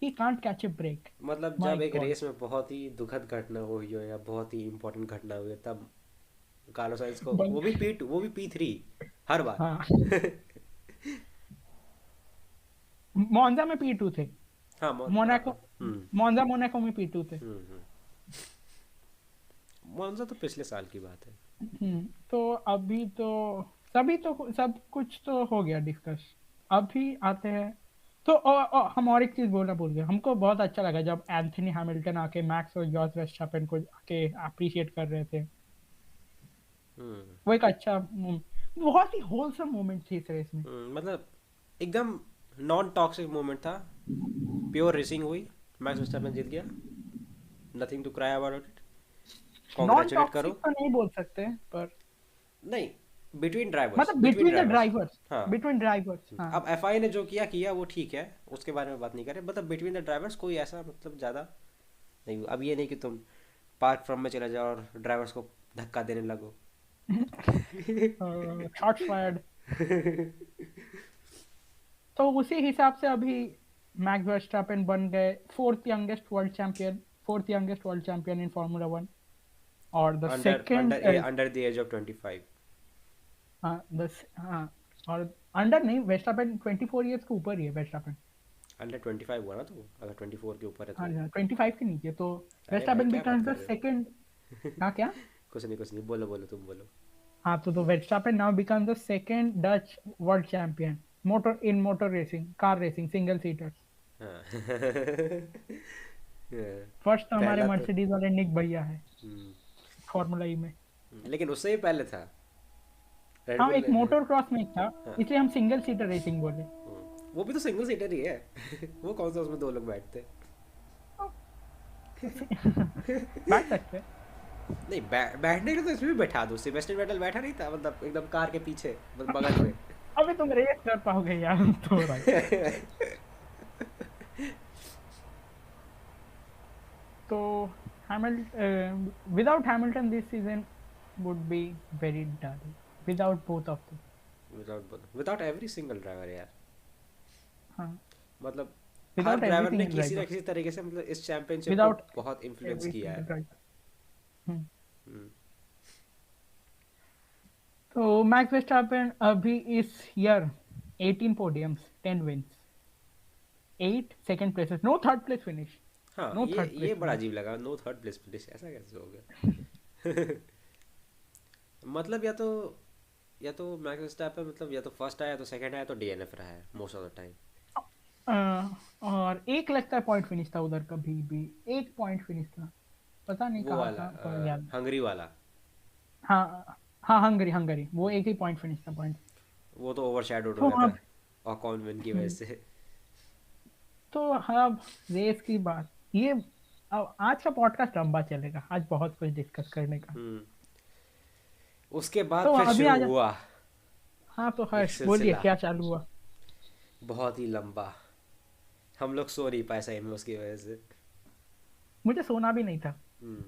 he can't catch a break. मतलब माय जब एक गॉड। रेस में बहुत ही दुखद घटना हुई हो या बहुत ही इंपॉर्टेंट घटना हुई हो, तब कार्लोस साइंस को, बल वो भी P2, वो भी P3 हर बार। हाँ, मोंजा में P2 थे। हाँ हाँ मोनाको, हाँ। हम्म। मोंजा मोनाको में P2 थे। हम्म। मोन्जा तो पिछले साल की बात है। तो अभी तो सभी तो सब कुछ तो हो गया डिस्कस। अभी आते हैं तो हम और एक चीज बोलना भूल गए। हमको बहुत अच्छा लगा जब एंथनी हैमिल्टन आके मैक्स और जॉर्ज वर्स्टैपेन को आके अप्रिशिएट कर रहे थे। हम्म। वो एक अच्छा बहुत ही होलसम मोमेंट थी इस रेस में। मतलब एकदम नॉन टॉक्सिक मोमेंट था, प्योर रेसिंग हुई, मैक्स वर्स्टैपन जीत गया, nothing to cry about it, non congratulate करो। टॉक्सिक तो नहीं बोल सकते, पर नहीं, बिटवीन ड्राइवर्स, मतलब between between the drivers. Drivers, हाँ। बिटवीन ड्राइवर्स, हाँ। अब एफआई ने जो किया किया वो ठीक है, उसके बारे में बात नहीं करें, मतलब बिटवीन द ड्राइवर्स कोई ऐसा मतलब ज़्यादा नहीं हुआ। अब ये नहीं कि तुम पार्क फ्रॉम में चले जाओ और ड्राइवर्स को धक्का देने लगो। Shots fired. तो उसी हिसाब से अभी मैक्स वर्स्टैपेन बन गए fourth youngest world champion in formula 1। और the under second under the age of 25। हाँ, और अंडर नहीं, वर्स्टैपेन 24 इयर्स के ऊपर ही है वर्स्टैपेन। अंडर 25 हुआ ना, तो अगर 24 के ऊपर है हाँ तो। हाँ, 25 के नीचे तो अरे भाई वर्स्टैपेन क्या बात बिकम्स कर द रहे हो। सेकंड। हाँ क्या? कुछ नहीं, बोलो बोलो, तुम बोलो। हाँ, तो Verstappen now becomes the second Dutch world champion motor racing, car racing, single seaters. हाँ। फर्स्ट तो हमारे पहला तो। मर्सिडीज वाले निक भैया है हम्म। फार्मूला ई में। लेकिन उससे ही पहले था हाँ, रेडबुल एक ने। मोटर क्रॉस में एक था, हाँ। इसलिए हम सिंगल सीटर रेसिंग बोले। वो भी तो सिंगल सीटर ही है। वो कौन सा उसमें दो लोग बैठते। बैठ सकते हैं। नहीं, बैठने के तो इसमें भी बैठा दो, सेबेस्टियन वेटल बैठा नहीं था, मतलब एकदम कार के पीछे, बगल में। अबे तुम रेस कर पाओगे यार, तो भाई। तो without Hamilton this season would be very dull without both of them। Without every single driver यार। हाँ, मतलब हर without every ड्राइवर ने single किसी ना driver, किसी तरीके से मतलब इस चैंपियनशिप को without बहुत इन्फ्लुएंस every किया single है। driver। हम्म। हम्म। तो मैक्स वर्स्टैपेन अभी इस year 18 podiums, 10 wins, 8 second places, no third place finish, हाँ, no ये third ये place बड़ा finish। अजीब लगा, नो थर्ड प्लेस फिनिश, ऐसा कैसे हो गया। मतलब या तो मैक्स वर्स्टैपेन मतलब या तो फर्स्ट आया तो सेकंड आया तो डीएनएफ रहा है मोस्ट ऑफ द टाइम। और एक लगता है पॉइंट फिनिश था उधर, कभी भी एक पॉइंट फिनिश था, पता नहीं वो कहाँ वाला था, पर याद। हंगरी वाला। हाँ हाँ, हंगरी हंगरी, वो एक ही पॉइंट फिनिश था, पॉइंट। वो तो ओवरशैडोड हो तो गया था अब ऑकॉन विन की वजह हम्म, से। तो अब रेस की बात, ये अब आज का पॉडकास्ट लंबा चलेगा, आज बहुत कुछ डिस्कस करने का। हम्म। उसके बाद तो फिर अभी शुरू आ जा। हुआ हाँ, तो एक हर्ष बोलिए सिलसिला क्या चालू हुआ। बहुत ही लंबा। हम लोग सो नहीं पाए सही में उसकी वजह से। मुझे सोना भी नहीं था। हम्म।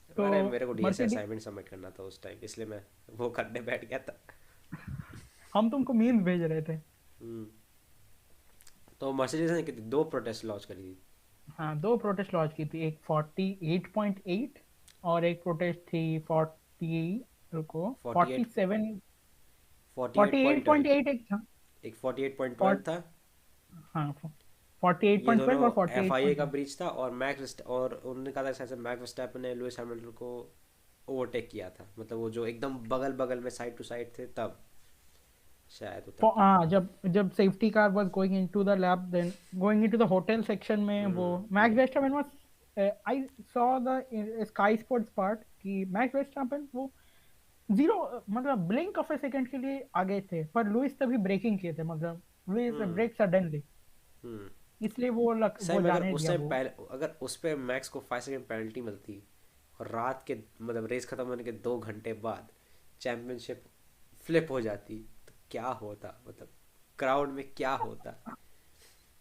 तो अरे मेरे को डीएसए मर्सिडीज, असाइनमेंट सबमिट करना था उस टाइम, इसलिए मैं वो करने बैठ गया था। हम तुमको मीम्स भेज रहे थे। हम्म। तो मर्सिडीज ने कितनी दो प्रोटेस्ट लॉन्च करी थी। हाँ, दो प्रोटेस्ट लॉन्च की थी, एक 48.8 और एक प्रोटेस्ट थी 40, रुको, 48, 47, 48.1, 48.8 एक था। एक 48.12 फोर्ट था। हाँ, ये दोनों 48.12 और FIA का 48.1। ब्रीच था, और और उन्होंने कहा था शायद मैक्स वर्स्टैपन ने लुइस हैमिल्टन को ओवरटेक किया था, मतलब वो जो एकदम बगल बगल में साइड टू साइड थे तब, शायद वो तब किया था। हाँ, जब जब safety car was going into the lap, then going into the hotel section में, वो Max hmm. Verstappen was, I saw the Sky Sports part कि मैक्स वर्स्टैपेन वो जीरो, मतलब ब्लिंक ऑफ ए सेकंड के लिए आगे थे, पर लुइस तभी ब्रेकिंग किए थे, मतलब लुइस हम्म। ब्रेक सडनली, हम्म। इसलिए सही वो में, जाने दिया वो। अगर उस पे मैक्स को 5 सेकंड पेनल्टी मिलती, और रात के मतलब रेस खत्म होने के 2 घंटे बाद चैंपियनशिप फ्लिप हो जाती, तो क्या होता, मतलब क्राउड में क्या होता।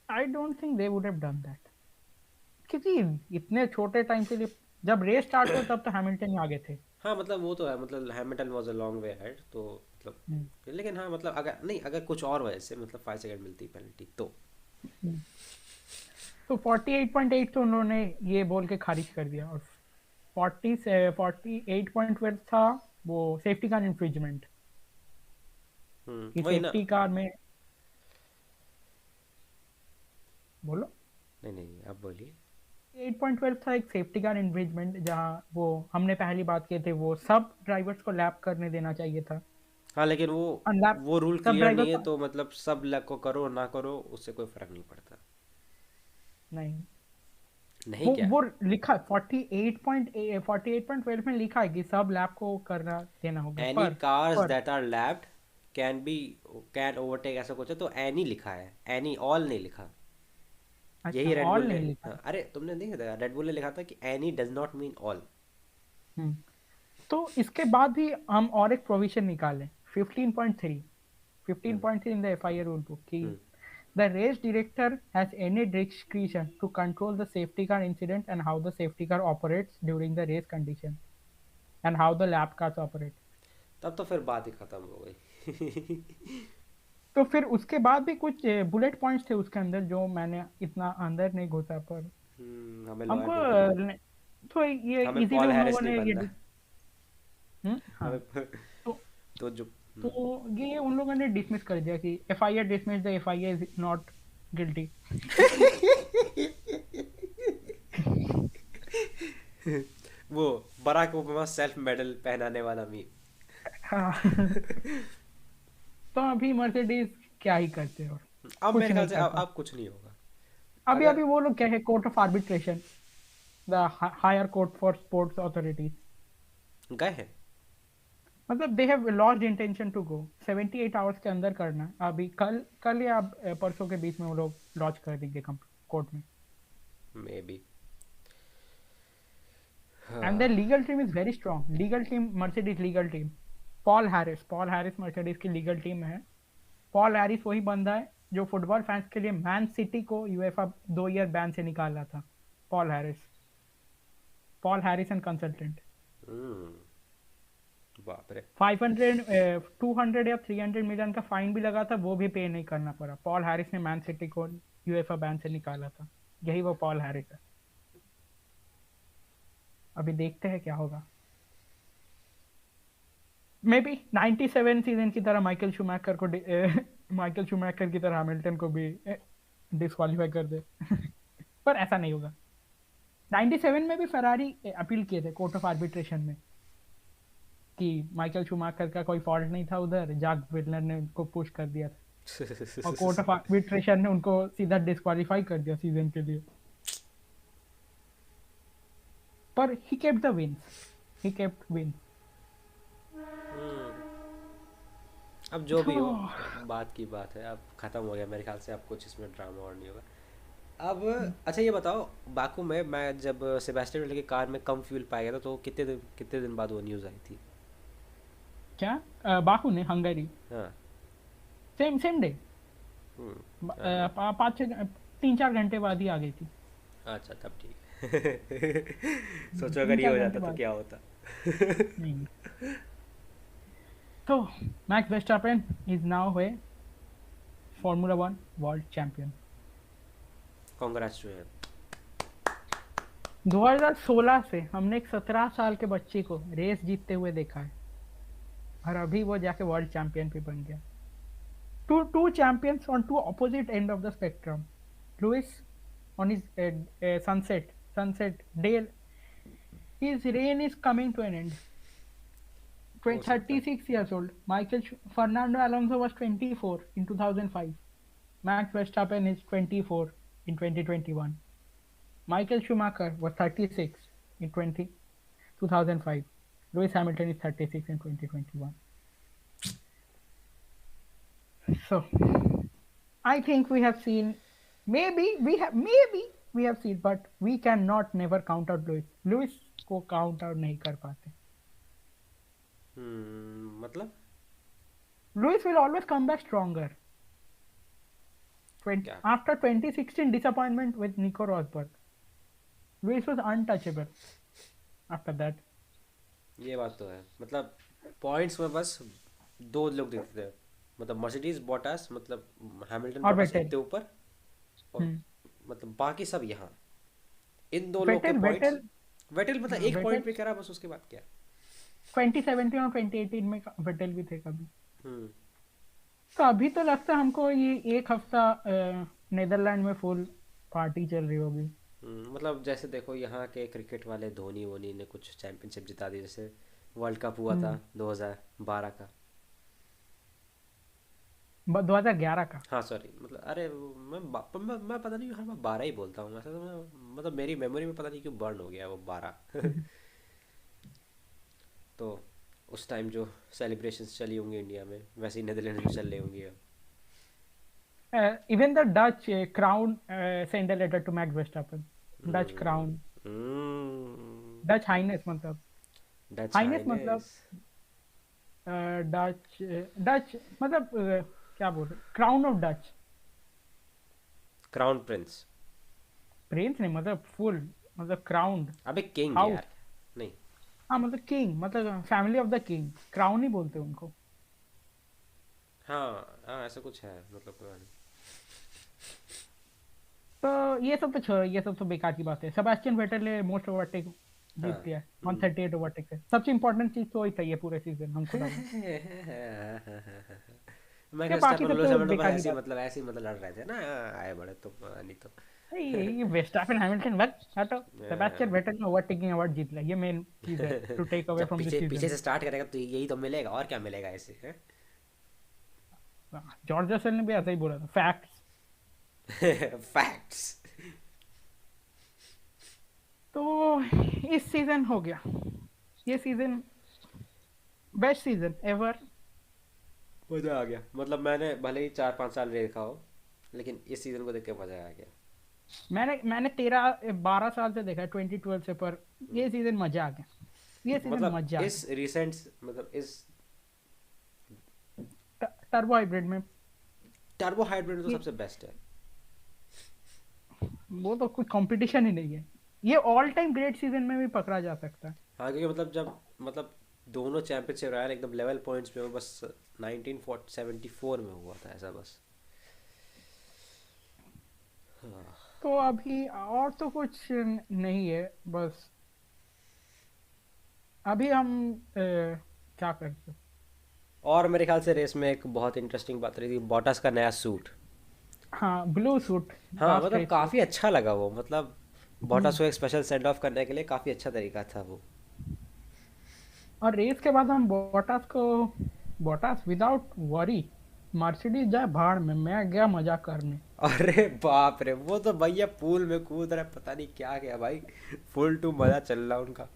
I don't think they would have done that, क्योंकि इतने छोटे टाइम के लिए, जब रेस स्टार्ट हुआ तब तो हैमिल्टन ही आगे थे। हाँ मतलब वो तो है, मतलब Hamilton was a long way head, तो हम्म, मतलब लेकिन हाँ मतलब अगर नहीं, अगर कुछ और वजह से मतलब 5 सेकंड मिलती पेनल्टी तो। हम्म। तो 48.8 तो उन्होंने ये बोल के खारिज कर दिया, और 48.12 था वो सेफ्टी कार इन्फ्रिंजमेंट, कि वही ना। सेफ्टी कार में, बोलो। नहीं नहीं, आप बोलिए। 8.12 था एक सेफ्टी कार इन्फ्रिंजमेंट, जहाँ वो हमने पहली बात किए थे, वो सब ड्राइवर्स को लैप करने देना चाहिए था। हाँ लेकिन अनलैप वो रूल सब क्लियर ड्राइवर नहीं है, को तो मतलब सब लग को करो ना करो उससे कोई फर्क नहीं पड़ता। नहीं, नहीं क्या। वो लिखा 48.12 में लिखा है कि सब लैप को करना देना होगा, एनी कार्स पर that are lapped can be can overtake, ऐसा कुछ है, तो एनी लिखा है, एनी ऑल नहीं लिखा। अच्छा, यही रेड ऑल बुल ने, नहीं लिखा हाँ, है। अरे तुमने नहीं देखा, रेड बुल ने लिखा था कि any does not mean all. हम्म, तो इसके बाद भी हम और एक प्रोविजन निकालें, 15.3, हम्म। 15.3 in the FIR rule book, कि हम्म। the race director has any discretion to control the safety car incident and how the safety car operates during the race condition and how the lap cars operate. तब तो फिर बात ही खत्म हो गई। तो फिर उसके बाद भी कुछ बुलेट पॉइंट्स थे उसके अंदर, जो मैंने इतना अंदर नहीं घुसा, पर हमें लॉयर हमको नहीं बनना। तो ये हमें इजीली पॉल उन लोगों हैरिस नहीं ने ये बनना। हाँ। हमें तो तो जो तो ये उन लोगों ने डिसमिस कर दिया कि FIR dismiss, the FIR is not guilty. वो बराक ओबामा सेल्फ मेडल पहनाने वाला मीम। हाँ। तो अभी मर्सिडीज क्या ही करते हो, अब कुछ मेरे ख्याल नहीं से करता। अब कुछ नहीं होगा। अभी अगर अभी वो लोग क्या है, court of arbitration, the higher court for sports authorities, गए हैं। मतलब they have lost intention to go, 78 hours के अंदर करना है। अभी कल कल या परसों के बीच में वो लोग लॉन्च कर देंगे कोर्ट में। May be. And the legal team is very strong, legal team, Mercedes legal team, Paul Harris Mercedes की लीगल टीम में है। पॉल हैरिस वही बंदा है जो फुटबॉल फैंस के लिए मैन सिटी को यूएफए 2 ईयर बैन से निकाला था। Paul Harris, Paul Harris and consultant. बाप रे। 500 200 या 300 मिलियन का फाइन भी लगा था, वो भी पे नहीं करना पड़ा। पॉल हैरिस ने मैन सिटी को यूएफए बैन से निकाला था, यही वो पॉल हैरिस है। अभी देखते हैं क्या होगा। मे बी 97 सीजन की तरह माइकल शूमैकर की तरह हैमिल्टन को भी डिस्क्वालीफाई कर दे। पर ऐसा नहीं होगा। 97 में भी फरारी अपील किए थे कोर्ट ऑफ आर्बिट्रेशन में, कि माइकल शूमैकर का कोई फॉल्ट नहीं था उधर, जैक विल्नर ने उनको पुश कर दिया था, और कोर्ट ऑफ आर्बिट्रेशन ने उनको सीधा डिस्क्वालीफाई कर दिया सीजन के लिए। पर he kept the wins, he kept wins. अब जो भी हो, तो बात की बात है, अब खत्म हो गया मेरे ख्याल से, अब कुछ इसमें ड्रामा और नहीं होगा अब। अच्छा ये बताओ, बाकू में मैं जब सेबेस्टियन वेटेल की कार में कम फ्यूल पाया गया था, तो कितने दिन बाद वो न्यूज़ आई थी। क्या, बाकू ने, हंगरी, हाँ। सेम सेम डे, हाँ हाँ। 5-6 3-4 घंटे बाद ही आ गई थी। अच्छा तब ठीक है। सोचो तीन अगर ये चार हो घंटे जाता तो बाद क्या होता। नहीं। तो मैक्स वेस्टापेन इज नाउ है फार्मूला 1 वर्ल्ड चैंपियन। कांग्रेस जो है। 2016 से हमने एक 17 साल के बच्चे को रेस जीतते हुए देखा है, और अभी वो जाके वर्ल्ड चैंपियन भी बन गया। Two two champions on two opposite end of the spectrum. Lewis on his sunset day, his reign is coming to an end. हो सकता है. 36 years old. Fernando Alonso was 24 in 2005. Max Verstappen is 24 in 2021. Michael Schumacher was 36 in 2005. Lewis Hamilton is 36 in 2021. So I think we have seen, maybe we have seen, but we cannot never count out Lewis. Lewis को count out नहीं कर पाते. मतलब Lewis will always come back stronger. क्या? After 2016 disappointment with Nico Rosberg, Lewis was untouchable after that. ये बात तो है. मतलब पॉइंट्स में बस दो लोग दिखते थे. मतलब मर्सिडीज बॉटास, मतलब हैमिल्टन और बॉटास वेटेल. इतने ऊपर, और हम्म. मतलब बाकी सब यहाँ. इन दो लोग के वेटेल पॉइंट्स. वेटेल वेटेल मतलब एक वेटेल पॉइंट पे करा बस, उसके बाद क्या. 2017 और 2018 में वेटेल भी थे कभी. हम्म. तो अभी तो लगता है हमको ये एक हफ्ता नीदरलैंड में फुल पार्टी चल रही होगी. मतलब जैसे देखो यहाँ के क्रिकेट वाले धोनी वोनी ने कुछ चैंपियनशिप जिता दी. जैसे वर्ल्ड कप हुआ था 2012 का. 2011 का. हाँ सॉरी, मतलब अरे मैं पता नहीं हर बार 12 ही बोलता हूँ ऐसा. तो मैं मतलब मेरी मेमोरी में पता नहीं क्यों बर्न हो गया वो 12. तो उस टाइम जो सेलिब्रेशंस चली होंगी इंडिया में, वैसे ही नेदरलैंड में चल रही होंगी अब. Even the Dutch crown sent a letter to Max Verstappen. Dutch crown. Dutch highness मतलब. डच हाइनेस मतलब हाइनेस. डच डच मतलब क्या बोल रहे, crown of Dutch. Crown Prince. Prince नहीं, मतलब फुल, मतलब क्राउन अबे किंग हाउस. यार. नहीं. हाँ मतलब किंग, मतलब family of the king, crown ही बोलते हैं उनको. हाँ हाँ ऐसा कुछ है, मतलब पता नहीं. तो ये सब तो छोड़ो, ये सब तो बेकार की बात है. सेबास्टियन वेटेल ने मोस्ट ओवरटेक जीत हाँ. लिया है, 138 ओवरटेक है. सबसे इंपॉर्टेंट चीज तो वही था ये पूरे सीजन, हम खुद मैं के. क्या बाकी स्टेफन सब लो तो बस बेकार की ऐसे ही बात. मतलब ऐसे ही मतलब लड़ रहे थे ना. आए बड़े तो नहीं तो. अरे ये वेस्टापेन हैमिल्टन बस हटो. सेबास्टियन वेटेल ने ओवरटेकिंग अवार्ड जीत लिया, ये मेन चीज है टू टेक अवे जब फ्रॉम दिस पीछे पीछे सीजन. से स्टार्ट करेगा तो यही तो मिलेगा, और क्या मिलेगा ऐसे है. जॉर्ज रसेल ने भी ऐसा ही बोला था, फैक्ट्स. फैक्ट्स. तो इस सीजन हो गया, ये सीजन बेस्ट सीजन एवर. मजा आ गया. मतलब मैंने भले ही 4-5 साल देखा हो, लेकिन इस सीजन को देख के मजा आ गया. मैंने 13-12 साल से देखा है, 2012 से, पर ये सीजन मजा आ गया. ये सीजन मतलब मजा आ इस रिसेंट, मतलब इस गया. टर्बो हाइब्रिड में टर्बो हाइब्रिड तो ये, सबसे बेस्ट है. वो तो कोई कंपटीशन ही नहीं है. ये ऑल टाइम ग्रेट सीजन में भी पकड़ा जा सकता है. हाँ क्योंकि मतलब जब मतलब दोनों चैंपियनशिप रॉयल एकदम लेवल पॉइंट्स में हो, बस 1974 में हुआ था ऐसा बस. हाँ. तो अभी और तो कुछ नहीं है, बस अभी हम क्या करते. और मेरे ख्याल से रेस में एक बहुत इंटरेस्टिंग बात रही थी, बॉटस का नया सूट. हाँ, ब्लू सूट हाँ लास्ट मतलब रेस पे. काफ़ी अच्छा लगा वो. मतलब बॉटस को एक स्पेशल सेंड ऑफ करने के लिए काफ़ी अच्छा तरीका था वो. और रेस के बाद हम बोटास विदाउट वरी, मर्सिडीज जाए भाड़ में, मैं गया मजा करने. अरे बाप रे, वो तो भैया पूल में कूद रहा है, पता नहीं क्या गया भाई. फुल टू मजा चल रहा उनका.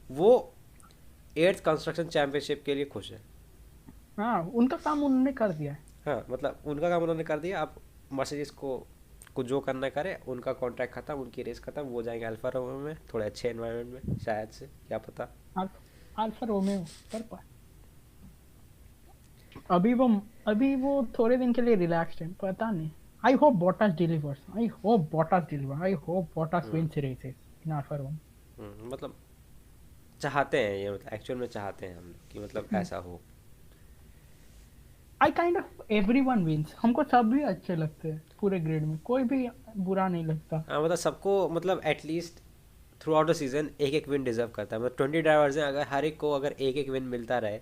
वो 8th कंस्ट्रक्शन चैंपियनशिप के लिए खुश है. हाँ, उनका काम उन्होंने कर दिया है. हाँ मतलब उनका काम उन्होंने कर दिया. अब मर्सिडीज को जो करना करे, उनका कॉन्ट्रैक्ट खत्म, उनकी रेस खत्म, वो जाएंगे अल्फा रोमियो में, थोड़े अच्छे एनवायरनमेंट में शायद से, क्या पता. अल्फा रोमियो पर अभी वो थोड़े दिन के लिए रिलैक्स्ड है, पता नहीं. I hope Bottas delivers, I hope Bottas wins races in Alfa Romeo. मतलब चाहते हैं ये, मतलब एक्चुअल में चाहते हैं हम लोग कि मतलब ऐसा हो. I kind of everyone wins, हमको सब भी अच्छे लगते हैं पूरे ग्रेड में, कोई भी बुरा नहीं लगता. हाँ मतलब सबको, मतलब at least through out the season एक एक विन डिजर्व करता है. मतलब 20 ड्राइवर्स हैं, अगर हर एक को अगर एक एक विन मिलता रहे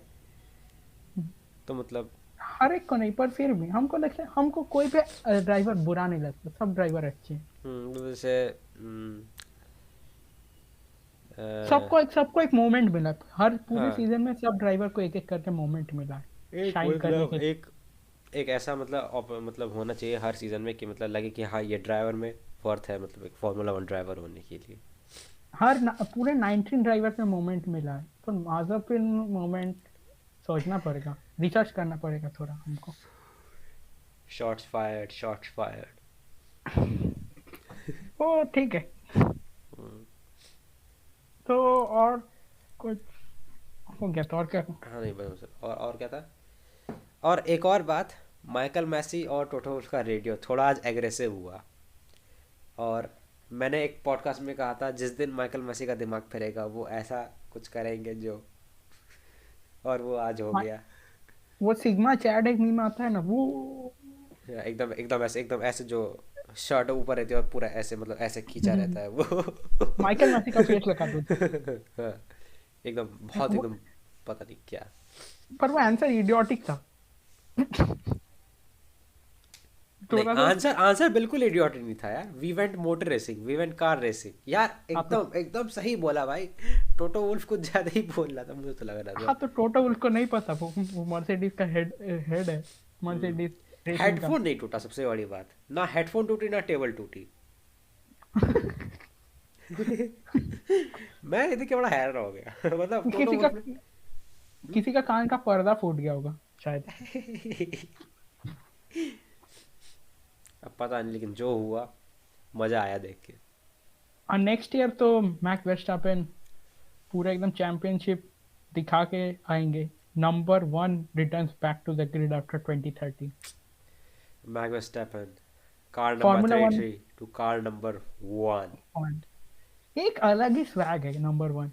तो मतलब हर एक को नहीं, पर फिर भी हमको लगता है, हमको कोई भी ड्राइवर बुरा नहीं लगता, सब ड्राइवर अच्छे हैं। जैसे हम्म, अ, सबको एक मोमेंट मिला, हर पूरे हाँ, सीजन में सब ड्राइवर को एक एक करके मोमेंट मिला है एक शाइन करने मतलब के। एक ऐसा मतलब मतलब होना चाहिए हर सीजन में कि मतलब लगे कि हाँ ये ड्राइवर में वर्थ है, मतलब एक फार्मूला वन ड्राइवर होने के लिए। पूरे 19 ड्राइवर में मोमेंट मिला है, पर माज़ेपेन मोमेंट सोचना पड़ेगा, रिसर्च करना पड़ेगा थोड़ा हमको। Shots fired, shots fired. ओ ठीक है। तो और कुछ हो गया तो और क्या? हाँ नहीं बस, और क्या था। और एक और बात, माइकल मैसी और टोटो वुल्फ का रेडियो थोड़ा आज एग्रेसिव हुआ। और मैंने एक पॉडकास्ट में कहा था जिस दिन माइकल मैसी का दिमाग फिरेगा वो ऐसा कुछ करेंगे जो, और वो आज हो गया। वो सिग्मा चैट एक मीम आता है ना, वो एकदम एकदम ऐसे जो शर्ट ऊपर रहती है और पूरा ऐसे मतलब ऐसे खींचा रहता है वो। माइकल मैसी का फेस लगा दो। हाँ, एकदम बहुत वो, एकदम पता नहीं क्या। पर वो आंसर इडियोटिक था नहीं, थोड़ा सा। आंसर आंसर बिल्कुल इडियोटिक नहीं था यार। We went motor racing, we went car racing यार, हाँ तो एकदम एकदम सही बोला भाई। टोटो वुल्फ कुछ ज्यादा ही बोल रहा था, मुझे तो लग रहा था। हाँ तो टोटो उसको नहीं पता, वो मर्सिडीज का हेड है, मर्सिडीज रेसिंग का। हेडफोन नहीं टूटा सबसे बड़ी बात, ना हेडफोन टूटी ना टेबल टूटी। मैं ये देख के बड़ा हैरान हो गया। मतलब टोटो किसी का वुल्फ ने। किसी का कान का पर्दा फूट गया होगा शायद। अब पता नहीं, लेकिन जो हुआ मजा आया देख के। और नेक्स्ट ईयर तो मैक्स वर्स्टैपेन पूरा एकदम चैंपियनशिप दिखा के आएंगे। Number one returns back to the grid after 2030। Max Verstappen, car number formula one 33 to car number 1। एक अलग ही स्वैग है नंबर वन।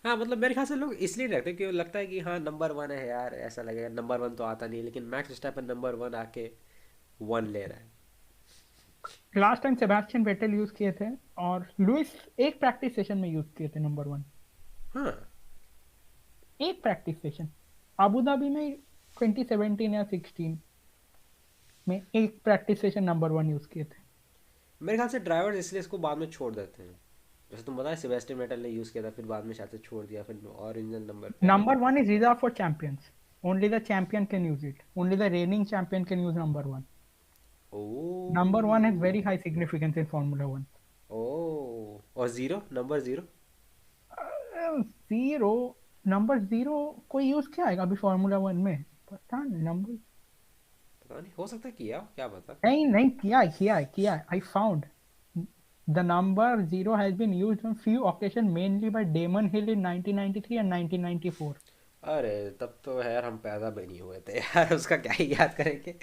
हाँ मतलब मेरे ख्याल से लोग इसलिए रखते हैं कि लगता है कि हाँ नंबर वन है यार, ऐसा लगेगा नंबर वन तो आता नहीं है, लेकिन मैक्स वर्स्टैपेन नंबर वन आके वन ले रहा है। Last time Sebastian Vettel use किए थे, और लुइस एक प्रैक्टिस सेशन में यूज किए थे नंबर वन। हाँ, एक प्रैक्टिस सेशन अबू धाबी में 2017 या 16 में एक practice session number one use किए थे। मेरे ख्याल से ड्राइवर्स इसलिए इसको बाद में छोड़ देते हैं। जैसे तुम बताए सेबेस्टियन वेटेल ने यूज़ किया था, फिर बाद में शायद से छोड़ दिया, फिर ओरिजिनल नंबर पे आ Number गया। one is reserved for champions. Only the champion can use it. Only the reigning champion can use number one. Number one has O, very high significance in Formula One. ओ, और zero, number zero. Zero, number zero कोई use किया है अभी formula one में? पता नहीं number. पता नहीं, हो सकता है किया हो, क्या पता। नहीं नहीं, किया है I found the number zero has been used on few occasions mainly by Damon Hill in 1993 and 1994. अरे तब तो यार हम पैदा भी नहीं हुए थे यार, उसका क्या ही याद करेंगे।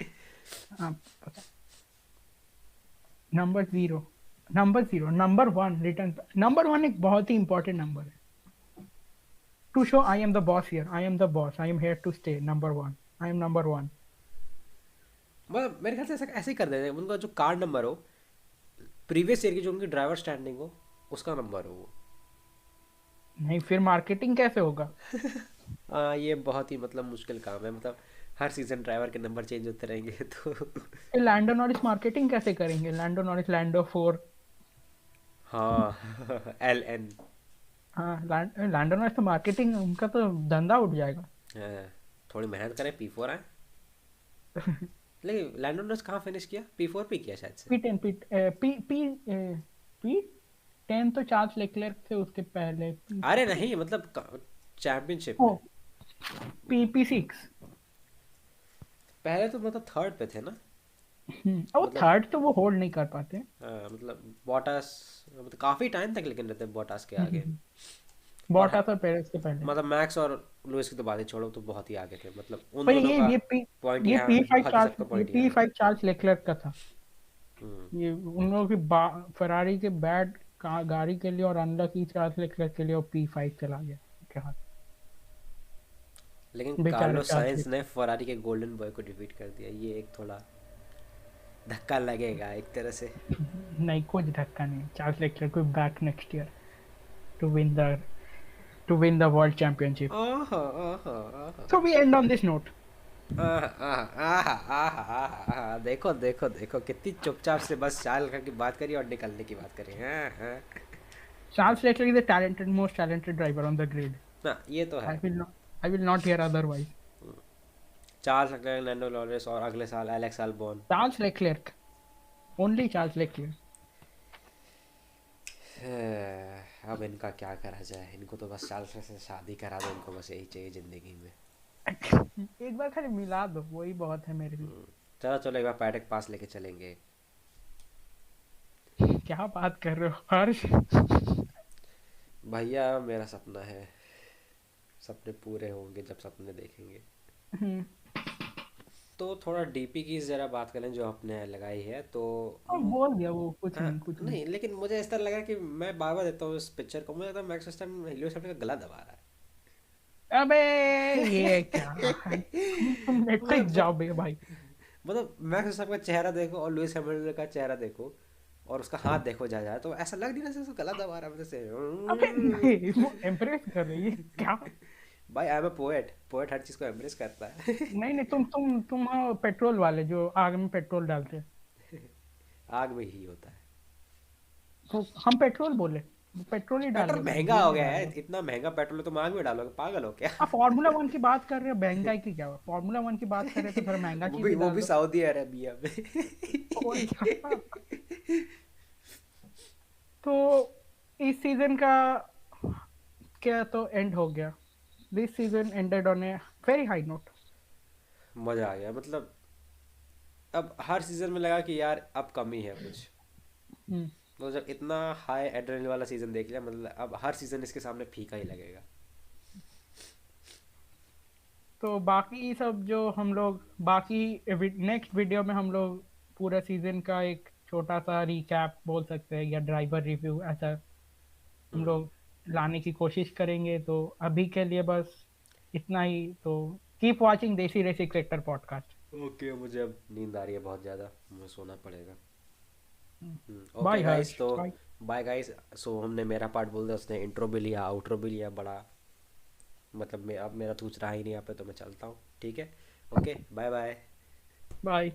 Number one return. Number one एक बहुत ही इंपॉर्टेंट नंबर है to show I am the boss here, I am the boss, I am here to stay, number one, I am number one. मतलब मेरे ख्याल से ऐसा ऐसे ही कर देते हैं, उनका जो कार नंबर हो, प्रीवियस ईयर की जो उनकी ड्राइवर स्टैंडिंग हो, उसका नंबर हो वो। नहीं, फिर मार्केटिंग कैसे होगा? हाँ ये बहुत ही मतलब मुश्किल काम है, मतलब हर सीजन ड्राइवर के नंबर चेंज होते रहेंगे तो। फिर लैंडो नॉरिस मार्केटिंग कैसे करेंगे? Lando Norris Lando four. हाँ, एल एन। हाँ, लैंडो नॉरिस तो मार्केटिंग उनका तो धंधा उठ जाएगा। थोड़ी मेहनत करें, पी फोर आए। लेकिन लैंडो नॉरिस कहाँ फिनिश किया, पी फोर पे किया शायद से। पी टेन, पी टेन तो चार्ल्स लेक्लर्क थे उसके पहले। अरे नहीं मतलब चैंपियनशिप ओ, में। P six. पहले तो मतलब थर्ड पे थे ना। वो मतलब थर्ड तो वो होल्ड नहीं कर पाते। मतलब बॉटास, मतलब काफी टाइम तक लेकिन रहते बॉटास के आगे। और बॉटास और पेरेस के पहले। मतलब मैक्स और लुइस की तो बात ही छोड़ो, तो बहुत ही आगे थे, मतलब उन पर दोनों का पॉइंट ये यहाँ पी है, फाइव बाकी चार्ल्स सबका ये पॉइंट पी यहाँ है। फाइव चार्ल्स लेक्लर्क का था। हम्म, ये उन लोगों की फरारी के बैड गाड़ी के लिए, और अनलकी चार्ल्स लेक्लर्क के लिए वो पी फाइव चला गया क्या हाथ। लेकिन बेचारे कार्लोस चार्ल्स साइंस ने लेक्लर्क। फरारी के गोल्डन बॉय को डिफीट कर दिया, ये एक थोड़ा धक्का लगेगा एक तरह से। नहीं, कुछ धक्का नहीं, Charles Leclerc will back next year to win the world championship. आहा, आहा, आहा। So we end on this note. आह, आह, आह, आह, आह, आह, देखो देखो देखो कितनी चुपचाप से बस चाल की बात करी और निकलने की बात करी। हाँ हाँ। Charles Leclerc is the talented, most talented driver on the grid. ना ये तो I है। will not, I will not hear otherwise. Charles Leclerc, Lando Norris और अगले साल Alex Albon. Charles Leclerc, only Charles Leclerc. अब इनका क्या करा जाए, इनको तो बस चार्ल्स से शादी करा दो, इनको बस यही चाहिए जिंदगी में। एक बार खाली मिला दो, वही बहुत है मेरे लिए। चलो चलो एक बार पैडक पास लेके चलेंगे। क्या बात कर रहे हो हर्ष? भैया मेरा सपना है, सपने पूरे होंगे जब सपने देखेंगे। हम्म, तो थोड़ा डीपी की ज़रा बात करें जो आपने लगाई है तो। और बोल दिया वो, कुछ हाँ, नहीं कुछ नहीं। नहीं लेकिन मुझे इस तरह लगा कि मैं बार बार देता हूँ इस पिक्चर को, मुझे लगता है मैक्स वर्स्टैपेन हीलियो का गला दबा रहा अबे ये क्या है? तुम नेटफ्लिक्स है। जाओ बे भाई। मतलब मैक्स वर्स्टैपेन का चेहरा देखो और लुइस हैमिल्टन का चेहरा देखो और उसका हाथ देखो जा जाए तो ऐसा लग नहीं रहा जैसे उसका गला दबा रहा है मतलब अबे से। नहीं, वो एम्प्रेस कर रही है क्या? भाई I am a poet, poet हर चीज़ को एम्ब्रेस करता है। नहीं नहीं, तुम हो पेट्रोल वाले जो आग में पेट्रोल डालते हैं। आग में ही होता है। तो हम पेट्रोल बोले, पेट्रोल ही पेट्रोल डालिए भाई, महंगा घी हो में गया डाल है, दो। इतना महंगा पेट्रोल है तुम आग में डालोगे, पागल हो क्या। आप फार्मूला वन की बात कर रहे हो, महंगाई की क्या? फार्मूला वन की बात कर रहे हो तो थोड़ा महंगा चीज ही वो डाल भी दो। सऊदी अरेबिया में। और क्या? तो इस सीजन का क्या तो एंड हो गया। This season ended on a very high note. मजा आ गया मतलब। अब हर सीजन में लगा कि यार अब कमी है कुछ, तो जब इतना हाई एड्रेनलिन वाला सीजन देख लिया मतलब अब हर सीजन इसके सामने फीका ही लगेगा। तो बाकी सब जो हम लोग बाकी नेक्स्ट वीडियो में हम लोग पूरा सीजन का एक छोटा सा रिकैप बोल सकते हैं या ड्राइवर रिव्यू ऐसा हम हम्म। लोग लाने की कोशिश करेंगे। तो अभी के लिए बस इतना ही। तो कीप वॉचिंग देसी रेसी क्रिकेटर पॉडकास्ट। ओके मुझे अब नींद आ रही है बहुत ज़्यादा, मुझे सोना पड़ेगा। ओके बाय गाइस हर्ष, तो बाय। Bye guys. सो हमने मेरा पार्ट बोल दिया, उसने इंट्रो भी लिया आउट्रो भी लिया बड़ा, मतलब मैं अब मेरा तो कुछ रहा ही नहीं यहाँ पे, तो मैं चलता हूँ ठीक है। Okay bye bye. बाय।